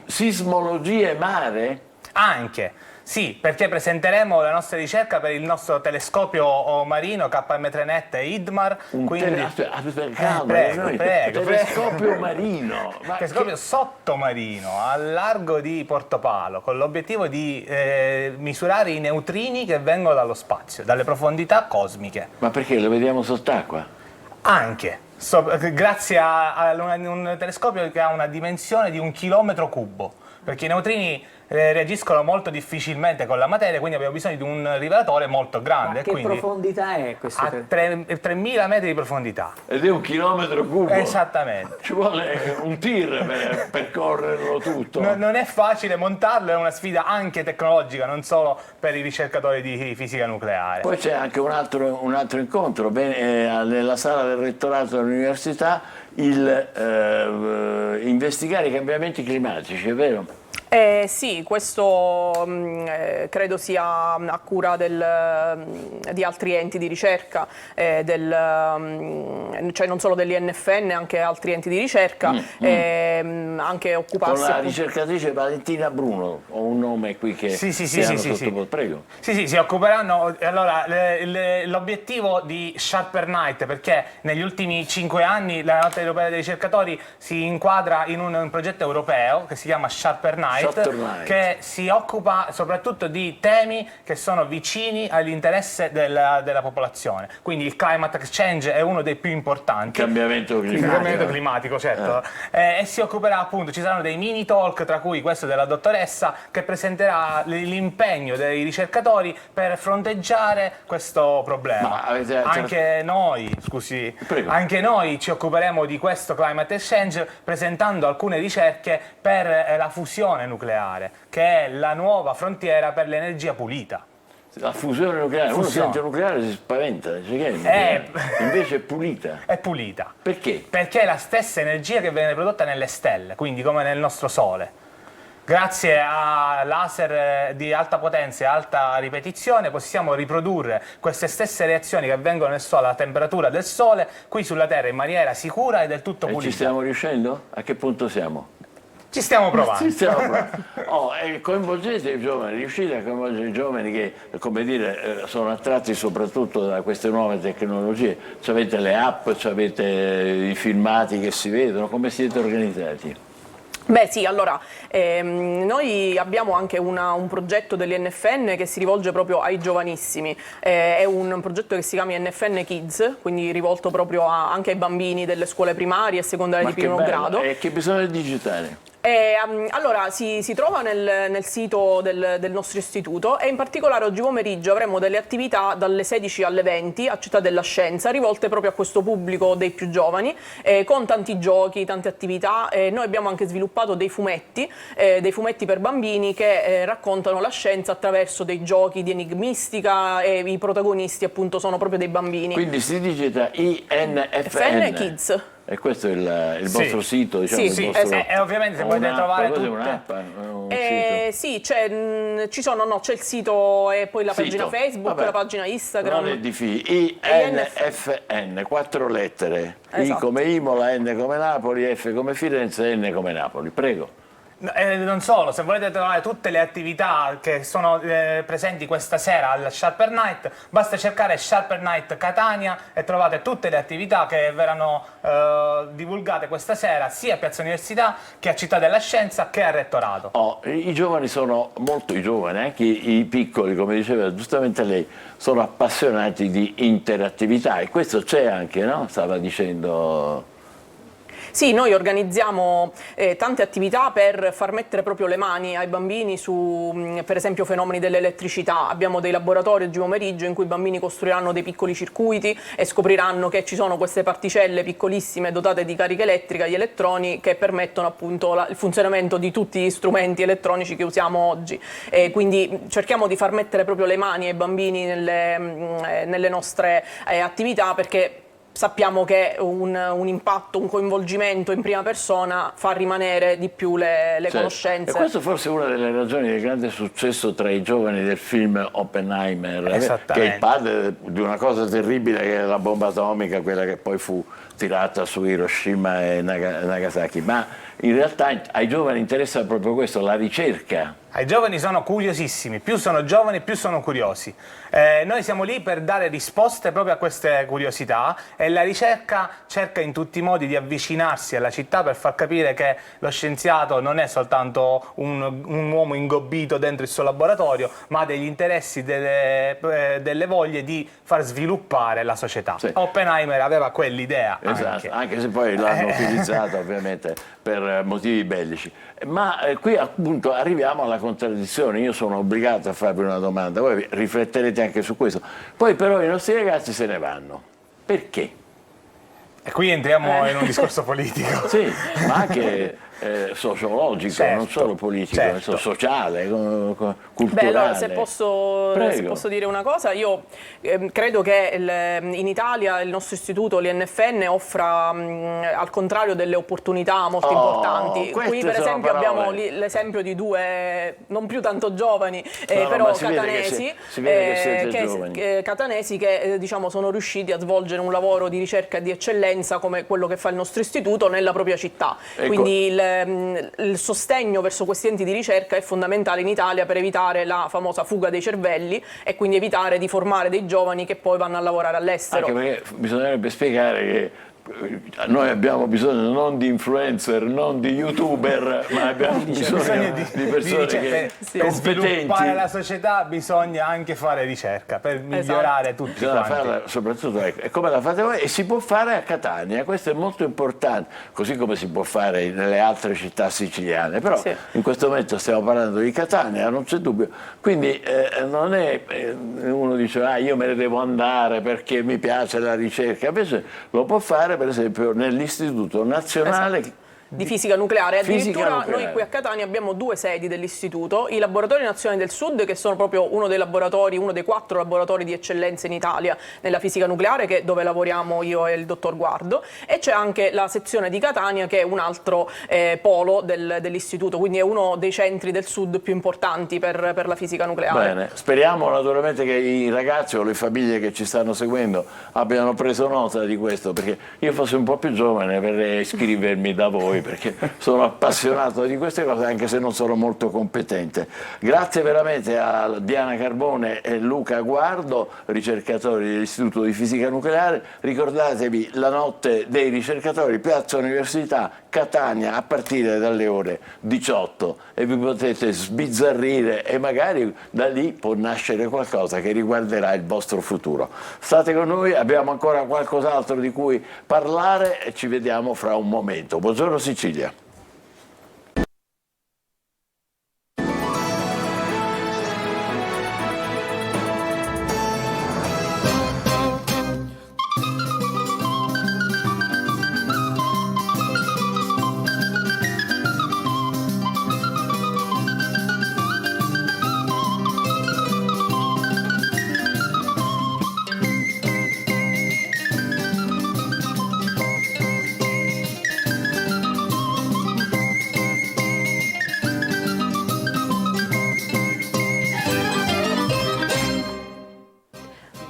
S1: sismologia e mare?
S14: Anche, sì, perché presenteremo la nostra ricerca per il nostro telescopio marino KM3net e IDMAR.
S1: Prego, telescopio marino.
S14: Telescopio sottomarino al largo di Portopalo, con l'obiettivo di misurare i neutrini che vengono dallo spazio, dalle profondità cosmiche.
S1: Ma perché lo vediamo sott'acqua?
S14: Anche. Grazie a un telescopio che ha una dimensione di 1 chilometro cubo, perché i neutrini reagiscono molto difficilmente con la materia, quindi abbiamo bisogno di un rivelatore molto grande.
S2: Ma che profondità è questo?
S14: A 3.000 metri di profondità.
S1: Ed è 1 chilometro cubo?
S14: Esattamente.
S1: Ci vuole un tir per percorrerlo tutto.
S14: Non è facile montarlo, è una sfida anche tecnologica, non solo per i ricercatori di fisica nucleare.
S1: Poi c'è anche un altro incontro, nella sala del rettorato dell'università, investigare i cambiamenti climatici, è vero?
S15: Sì, questo credo sia a cura di altri enti di ricerca, cioè non solo dell'INFN, anche altri enti di ricerca, anche occuparsi...
S1: Con la ricercatrice Valentina Bruno, ho un nome qui che prego.
S14: Sì, si occuperanno. Allora, l'obiettivo di Sharper Night, perché negli ultimi 5 anni la notte europea dei ricercatori si inquadra in un progetto europeo che si chiama Sharper Night, che si occupa soprattutto di temi che sono vicini all'interesse della popolazione. Quindi il climate exchange è uno dei più importanti.
S1: Il cambiamento
S14: climatico, certo. E si occuperà appunto, ci saranno dei mini talk, tra cui questo della dottoressa, che presenterà l'impegno dei ricercatori per fronteggiare questo problema. Anche noi ci occuperemo di questo climate exchange presentando alcune ricerche per la fusione nucleare, che è la nuova frontiera per l'energia pulita.
S1: La fusione nucleare, uno sente nucleare si spaventa, invece è pulita.
S14: È pulita.
S1: Perché?
S14: Perché è la stessa energia che viene prodotta nelle stelle, quindi come nel nostro Sole. Grazie a laser di alta potenza e alta ripetizione possiamo riprodurre queste stesse reazioni che avvengono nel Sole alla temperatura del Sole, qui sulla Terra in maniera sicura e del tutto pulita.
S1: Ci stiamo riuscendo? A che punto siamo?
S14: Ci stiamo provando.
S1: Coinvolgete i giovani, riuscite a coinvolgere i giovani che, come dire, sono attratti soprattutto da queste nuove tecnologie. Avete le app, avete i filmati che si vedono, come siete organizzati?
S15: Beh sì, allora, noi abbiamo anche un progetto dell'INFN che si rivolge proprio ai giovanissimi, è un progetto che si chiama INFN Kids, quindi rivolto proprio anche ai bambini delle scuole primarie e secondarie di primo grado.
S1: E che bisogna digitare?
S15: Allora si trova nel sito del nostro istituto e in particolare oggi pomeriggio avremo delle attività dalle 16 alle 20 a Città della Scienza rivolte proprio a questo pubblico dei più giovani, con tanti giochi, tante attività. Noi abbiamo anche sviluppato dei fumetti per bambini che raccontano la scienza attraverso dei giochi di enigmistica e i protagonisti appunto sono proprio dei bambini.
S1: Quindi si digita INFN
S15: Kids.
S1: E questo è il vostro sito, diciamo,
S15: Sì,
S1: il vostro...
S15: e ovviamente se volete trovare tutte...
S1: un'app? Un
S15: Sì, c'è il sito e poi la pagina Facebook,
S1: vabbè.
S15: la pagina Instagram.
S1: Non è difficile, INFN, 4 lettere, I
S15: Esatto.
S1: come Imola, N come Napoli, F come Firenze, N come Napoli, prego.
S14: Non solo, se volete trovare tutte le attività che sono presenti questa sera al Sharper Night, basta cercare Sharper Night Catania e trovate tutte le attività che verranno divulgate questa sera sia a Piazza Università che a Città della Scienza che a Rettorato.
S1: I giovani sono, molto i giovani, anche i piccoli, come diceva giustamente lei, sono appassionati di interattività e questo c'è anche, no? Stava dicendo...
S15: Sì, noi organizziamo tante attività per far mettere proprio le mani ai bambini su, per esempio, fenomeni dell'elettricità. Abbiamo dei laboratori oggi pomeriggio in cui i bambini costruiranno dei piccoli circuiti e scopriranno che ci sono queste particelle piccolissime dotate di carica elettrica, gli elettroni, che permettono appunto il funzionamento di tutti gli strumenti elettronici che usiamo oggi. Quindi cerchiamo di far mettere proprio le mani ai bambini nelle nostre attività, perché sappiamo che un impatto, un coinvolgimento in prima persona fa rimanere di più le conoscenze.
S1: E questo forse è una delle ragioni del grande successo tra i giovani del film Oppenheimer, che è il padre di una cosa terribile che è la bomba atomica, quella che poi fu tirata su Hiroshima e Nagasaki. Ma in realtà ai giovani interessa proprio questo, la ricerca.
S14: Ai giovani sono curiosissimi, più sono giovani più sono curiosi. Noi siamo lì per dare risposte proprio a queste curiosità e la ricerca cerca in tutti i modi di avvicinarsi alla città per far capire che lo scienziato non è soltanto un uomo ingobbito dentro il suo laboratorio, ma ha degli interessi, delle voglie di far sviluppare la società. Sì. Oppenheimer aveva quell'idea.
S1: Esatto, anche se poi l'hanno utilizzata ovviamente per motivi bellici. Ma qui appunto arriviamo alla contraddizione, io sono obbligato a farvi una domanda, voi rifletterete anche su questo, poi però i nostri ragazzi se ne vanno, perché?
S14: E qui entriamo in un discorso politico.
S1: Sì, ma anche sociologico,
S14: certo,
S1: non solo politico,
S14: certo.
S1: Sociale, culturale.
S15: Beh, allora, se posso dire una cosa, io credo che in Italia il nostro istituto, l'INFN, offra al contrario delle opportunità molto importanti. Qui per esempio abbiamo l'esempio di due non più tanto giovani, però catanesi, catanesi che diciamo sono riusciti a svolgere un lavoro di ricerca di eccellenza come quello che fa il nostro istituto nella propria città. Ecco. Quindi il sostegno verso questi enti di ricerca è fondamentale in Italia per evitare la famosa fuga dei cervelli e quindi evitare di formare dei giovani che poi vanno a lavorare all'estero.
S1: Anche perché bisognerebbe spiegare che noi abbiamo bisogno non di influencer, non di youtuber, ma abbiamo bisogno di persone che
S14: per sviluppare la società bisogna anche fare ricerca per migliorare tutti quanti.
S1: Farla, soprattutto e come la fate voi, e si può fare a Catania, questo è molto importante, così come si può fare nelle altre città siciliane, però in questo momento stiamo parlando di Catania, non c'è dubbio, quindi non è uno dice io me ne devo andare perché mi piace la ricerca, invece lo può fare per esempio nell'Istituto Nazionale
S15: di Fisica Nucleare. Addirittura noi qui a Catania abbiamo due sedi dell'istituto, i laboratori nazionali del Sud, che sono proprio uno dei 4 laboratori di eccellenza in Italia nella fisica nucleare, dove lavoriamo io e il dottor Guardo, e c'è anche la sezione di Catania che è un altro polo dell'istituto, quindi è uno dei centri del Sud più importanti per la fisica nucleare.
S1: Bene, speriamo naturalmente che i ragazzi o le famiglie che ci stanno seguendo abbiano preso nota di questo, perché io fossi un po' più giovane verrei a iscrivermi da voi, perché sono appassionato di queste cose anche se non sono molto competente. Grazie veramente a Diana Carbone e Luca Guardo, ricercatori dell'Istituto di Fisica Nucleare. Ricordatevi la notte dei ricercatori, Piazza Università, Catania, a partire dalle ore 18, e vi potete sbizzarrire e magari da lì può nascere qualcosa che riguarderà il vostro futuro. State con noi, abbiamo ancora qualcos'altro di cui parlare e ci vediamo fra un momento. Buongiorno Sicilia.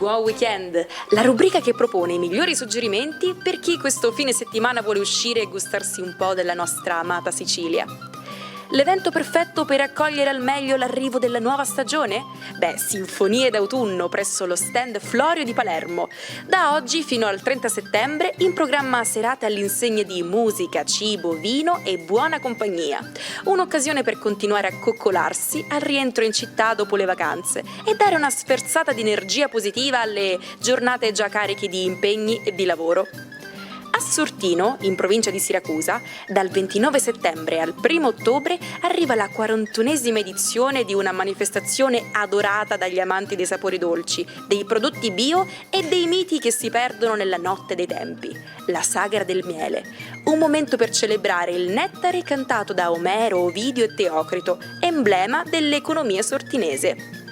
S16: Buon weekend, la rubrica che propone i migliori suggerimenti per chi questo fine settimana vuole uscire e gustarsi un po' della nostra amata Sicilia. L'evento perfetto per accogliere al meglio l'arrivo della nuova stagione? Sinfonie d'autunno presso lo stand Florio di Palermo. Da oggi fino al 30 settembre in programma serate all'insegna di musica, cibo, vino e buona compagnia. Un'occasione per continuare a coccolarsi al rientro in città dopo le vacanze e dare una sferzata di energia positiva alle giornate già cariche di impegni e di lavoro. A Sortino, in provincia di Siracusa, dal 29 settembre al 1 ottobre arriva la 41esima edizione di una manifestazione adorata dagli amanti dei sapori dolci, dei prodotti bio e dei miti che si perdono nella notte dei tempi, la Sagra del Miele. Un momento per celebrare il nettare cantato da Omero, Ovidio e Teocrito, emblema dell'economia sortinese.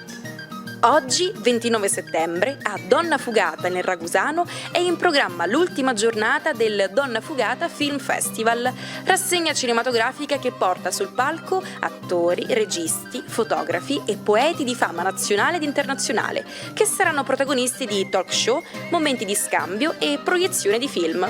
S16: Oggi, 29 settembre, a Donna Fugata nel Ragusano è in programma l'ultima giornata del Donna Fugata Film Festival, rassegna cinematografica che porta sul palco attori, registi, fotografi e poeti di fama nazionale ed internazionale, che saranno protagonisti di talk show, momenti di scambio e proiezione di film.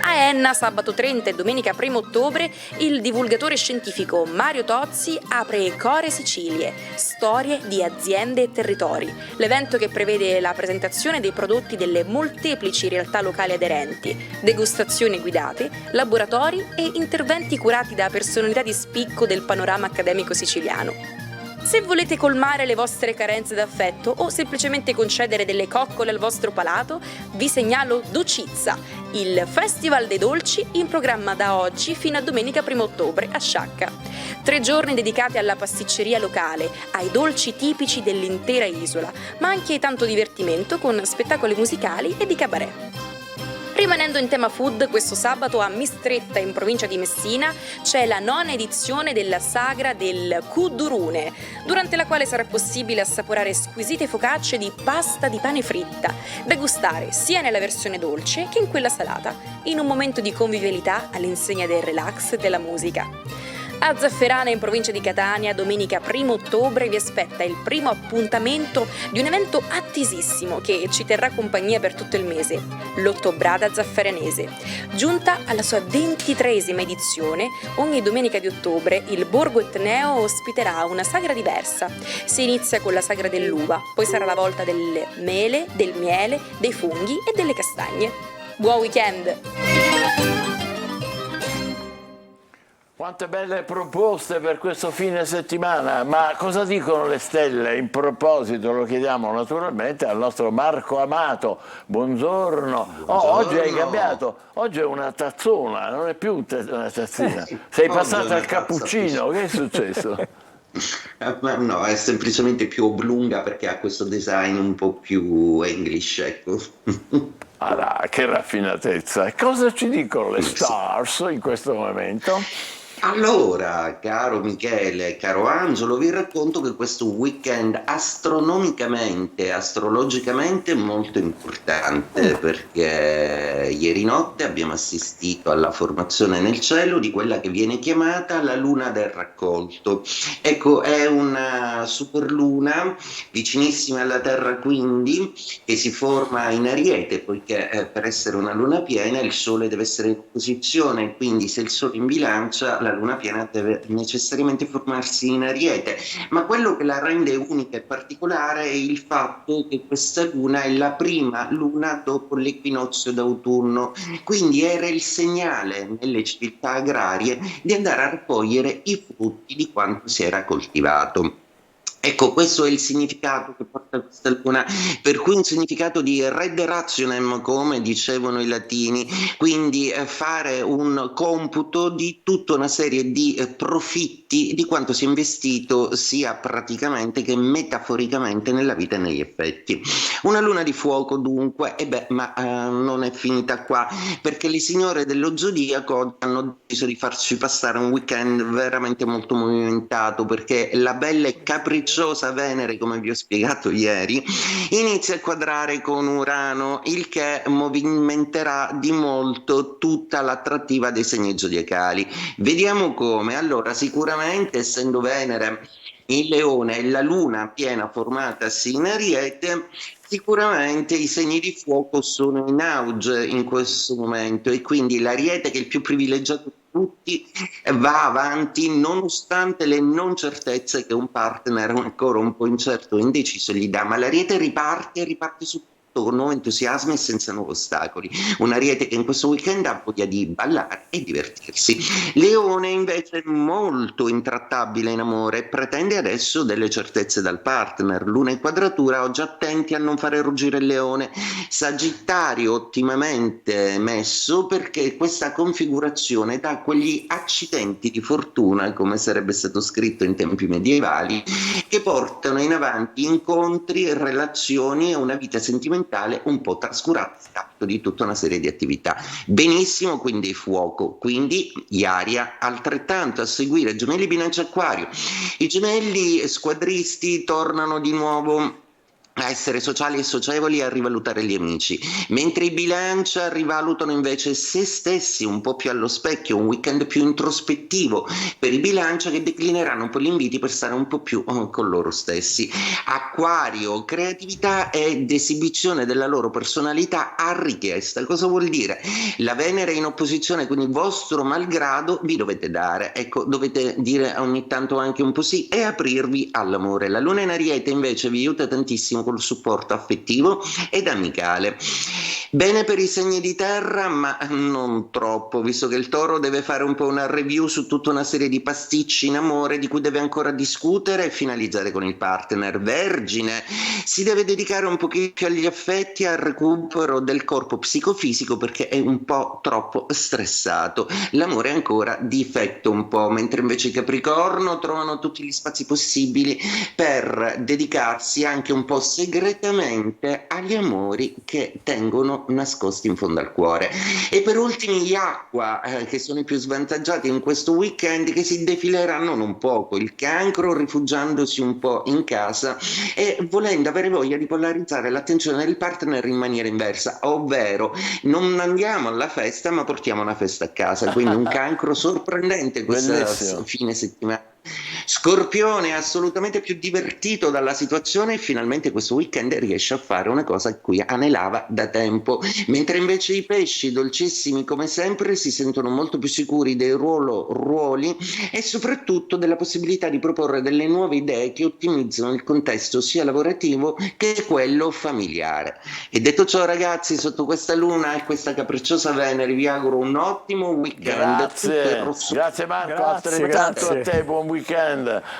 S16: A Enna, sabato 30 e domenica 1 ottobre, il divulgatore scientifico Mario Tozzi apre Core Sicilie, storie di aziende e territori, l'evento che prevede la presentazione dei prodotti delle molteplici realtà locali aderenti, degustazioni guidate, laboratori e interventi curati da personalità di spicco del panorama accademico siciliano. Se volete colmare le vostre carenze d'affetto o semplicemente concedere delle coccole al vostro palato, vi segnalo Docizza, il Festival dei Dolci in programma da oggi fino a domenica 1 ottobre a Sciacca. 3 giorni dedicati alla pasticceria locale, ai dolci tipici dell'intera isola, ma anche tanto divertimento con spettacoli musicali e di cabaret. Rimanendo in tema food, questo sabato a Mistretta, in provincia di Messina, c'è la 9ª edizione della Sagra del Cudurune, durante la quale sarà possibile assaporare squisite focacce di pasta di pane fritta, da gustare sia nella versione dolce che in quella salata, in un momento di convivialità all'insegna del relax e della musica. A Zafferana, in provincia di Catania, domenica 1 ottobre vi aspetta il primo appuntamento di un evento attesissimo che ci terrà compagnia per tutto il mese, l'Ottobrada Zafferanese. Giunta alla sua 23esima edizione, ogni domenica di ottobre il Borgo Etneo ospiterà una sagra diversa. Si inizia con la sagra dell'uva, poi sarà la volta del mele, del miele, dei funghi e delle castagne. Buon weekend!
S1: Quante belle proposte per questo fine settimana, ma cosa dicono le stelle? In proposito lo chiediamo naturalmente al nostro Marco Amato. Buongiorno. Oggi hai cambiato, oggi è una tazzona, non è più una tazzina. Sei passata al cappuccino, che è successo?
S17: No, è semplicemente più oblunga perché ha questo design un po' più English, ecco.
S1: Allora, che raffinatezza. E cosa ci dicono le stars in questo momento?
S17: Allora, caro Michele, caro Angelo, vi racconto che questo weekend astrologicamente è molto importante, perché ieri notte abbiamo assistito alla formazione nel cielo di quella che viene chiamata la luna del raccolto. Ecco, è una superluna vicinissima alla Terra, quindi, che si forma in Ariete, poiché per essere una luna piena il Sole deve essere in opposizione, quindi se il Sole in Bilancia, la luna piena deve necessariamente formarsi in Ariete, ma quello che la rende unica e particolare è il fatto che questa luna è la prima luna dopo l'equinozio d'autunno, quindi era il segnale nelle civiltà agrarie di andare a raccogliere i frutti di quanto si era coltivato. Ecco, questo è il significato che porta questa luna, per cui un significato di redde rationem, come dicevano i latini, quindi fare un computo di tutta una serie di profitti di quanto si è investito sia praticamente che metaforicamente nella vita e negli effetti. Una luna di fuoco dunque, ma non è finita qua, perché le signore dello zodiaco hanno deciso di farci passare un weekend veramente molto movimentato, perché la bella e capricciosa Venere, come vi ho spiegato ieri, inizia a quadrare con Urano, il che movimenterà di molto tutta l'attrattiva dei segni zodiacali. Vediamo come. Allora, sicuramente, essendo Venere il Leone e la Luna piena formatasi in Ariete, sicuramente i segni di fuoco sono in auge in questo momento e quindi l'Ariete, che è il più privilegiato di tutti, va avanti nonostante le non certezze che un partner ancora un po' incerto e indeciso gli dà, ma l'Ariete riparte e riparte su con nuovo entusiasmo e senza nuovi ostacoli. Un Ariete che in questo weekend ha voglia di ballare e divertirsi. Leone invece è molto intrattabile in amore e pretende adesso delle certezze dal partner. Luna in quadratura, oggi attenti a non fare ruggire il Leone. Sagittario ottimamente messo, perché questa configurazione dà quegli accidenti di fortuna, come sarebbe stato scritto in tempi medievali, che portano in avanti incontri e relazioni e una vita sentimentale un po' trascurata a scapito di tutta una serie di attività. Benissimo, quindi fuoco, quindi Iaria altrettanto. A seguire Gemelli, Bilancia, Acquario. I Gemelli squadristi tornano di nuovo a essere sociali e socievoli e a rivalutare gli amici, mentre i Bilancia rivalutano invece se stessi un po' più allo specchio, un weekend più introspettivo per i Bilancia, che declineranno un po' gli inviti per stare un po' più con loro stessi. Acquario, creatività ed esibizione della loro personalità a richiesta. Cosa vuol dire? La Venere in opposizione, quindi vostro malgrado vi dovete dare, ecco, dovete dire ogni tanto anche un po' sì e aprirvi all'amore. La Luna in Ariete invece vi aiuta tantissimo col supporto affettivo ed amicale. Bene per i segni di terra, ma non troppo, visto che il Toro deve fare un po' una review su tutta una serie di pasticci in amore di cui deve ancora discutere e finalizzare con il partner. Vergine si deve dedicare un pochino più agli affetti e al recupero del corpo psicofisico, perché è un po' troppo stressato. L'amore è ancora difetto un po', mentre invece i Capricorno trovano tutti gli spazi possibili per dedicarsi anche un po' segretamente agli amori che tengono nascosti in fondo al cuore. E per ultimi gli Acqua, che sono i più svantaggiati in questo weekend, che si defileranno non poco. Il Cancro rifugiandosi un po' in casa e volendo avere voglia di polarizzare l'attenzione del partner in maniera inversa, ovvero non andiamo alla festa ma portiamo una festa a casa. Quindi un Cancro sorprendente questo fine settimana. Scorpione assolutamente più divertito dalla situazione e finalmente questo weekend riesce a fare una cosa a cui anelava da tempo, mentre invece i Pesci, dolcissimi come sempre, si sentono molto più sicuri dei ruoli e soprattutto della possibilità di proporre delle nuove idee che ottimizzano il contesto sia lavorativo che quello familiare. E detto ciò, ragazzi, sotto questa luna e questa capricciosa Venere vi auguro un ottimo weekend.
S1: Grazie Marco, altrettanto a te, buon weekend.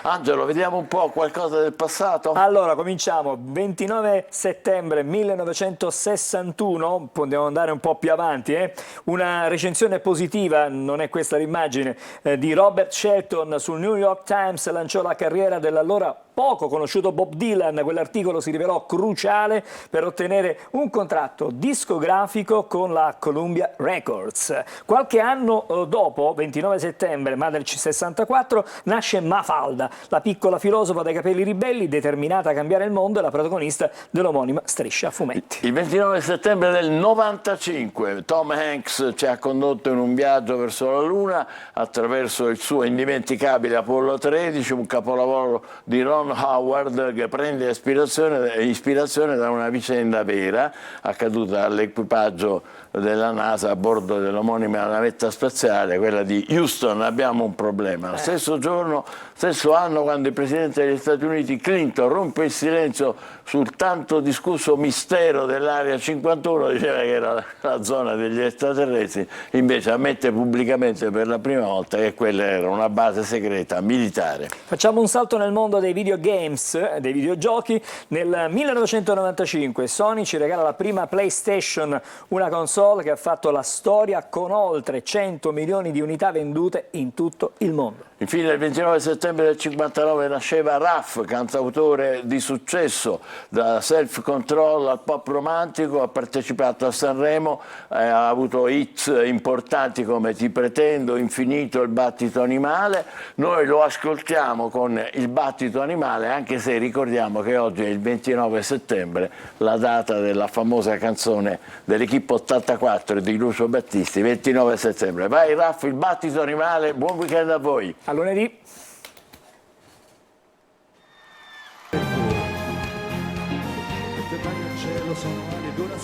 S1: Angelo, vediamo un po' qualcosa del passato?
S2: Allora, cominciamo. 29 settembre 1961, possiamo andare un po' più avanti, una recensione positiva, non è questa l'immagine, di Robert Shelton sul New York Times lanciò la carriera dell'allora poco conosciuto Bob Dylan. Quell'articolo si rivelò cruciale per ottenere un contratto discografico con la Columbia Records. Qualche anno dopo, 29 settembre ma del 64, nasce Mafalda, la piccola filosofa dai capelli ribelli, determinata a cambiare il mondo e la protagonista dell'omonima striscia a fumetti.
S1: Il 29 settembre del 95 Tom Hanks ci ha condotto in un viaggio verso la Luna attraverso il suo indimenticabile Apollo 13, un capolavoro di Ron Howard che prende ispirazione da una vicenda vera accaduta all'equipaggio della NASA a bordo dell'omonima navetta spaziale, quella di Houston. Abbiamo un problema. Lo stesso giorno, stesso anno, quando il presidente degli Stati Uniti Clinton rompe il silenzio sul tanto discusso mistero dell'Area 51, diceva che era la zona degli extraterrestri, invece ammette pubblicamente per la prima volta che quella era una base segreta militare.
S2: Facciamo un salto nel mondo dei videogames, dei videogiochi. Nel 1995 Sony ci regala la prima PlayStation, una console che ha fatto la storia con oltre 100 milioni di unità vendute in tutto il mondo.
S1: Infine il 29 settembre del 59 nasceva Raff, cantautore di successo, da Self Control al pop romantico, ha partecipato a Sanremo, ha avuto hit importanti come Ti pretendo, Infinito, Il battito animale. Noi lo ascoltiamo con Il battito animale, anche se ricordiamo che oggi è il 29 settembre, la data della famosa canzone dell'Equipe 84 di Lucio Battisti, 29 settembre. Vai Raff, Il battito animale, buon weekend a voi.
S2: A lunedì.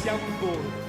S18: siamo un volo.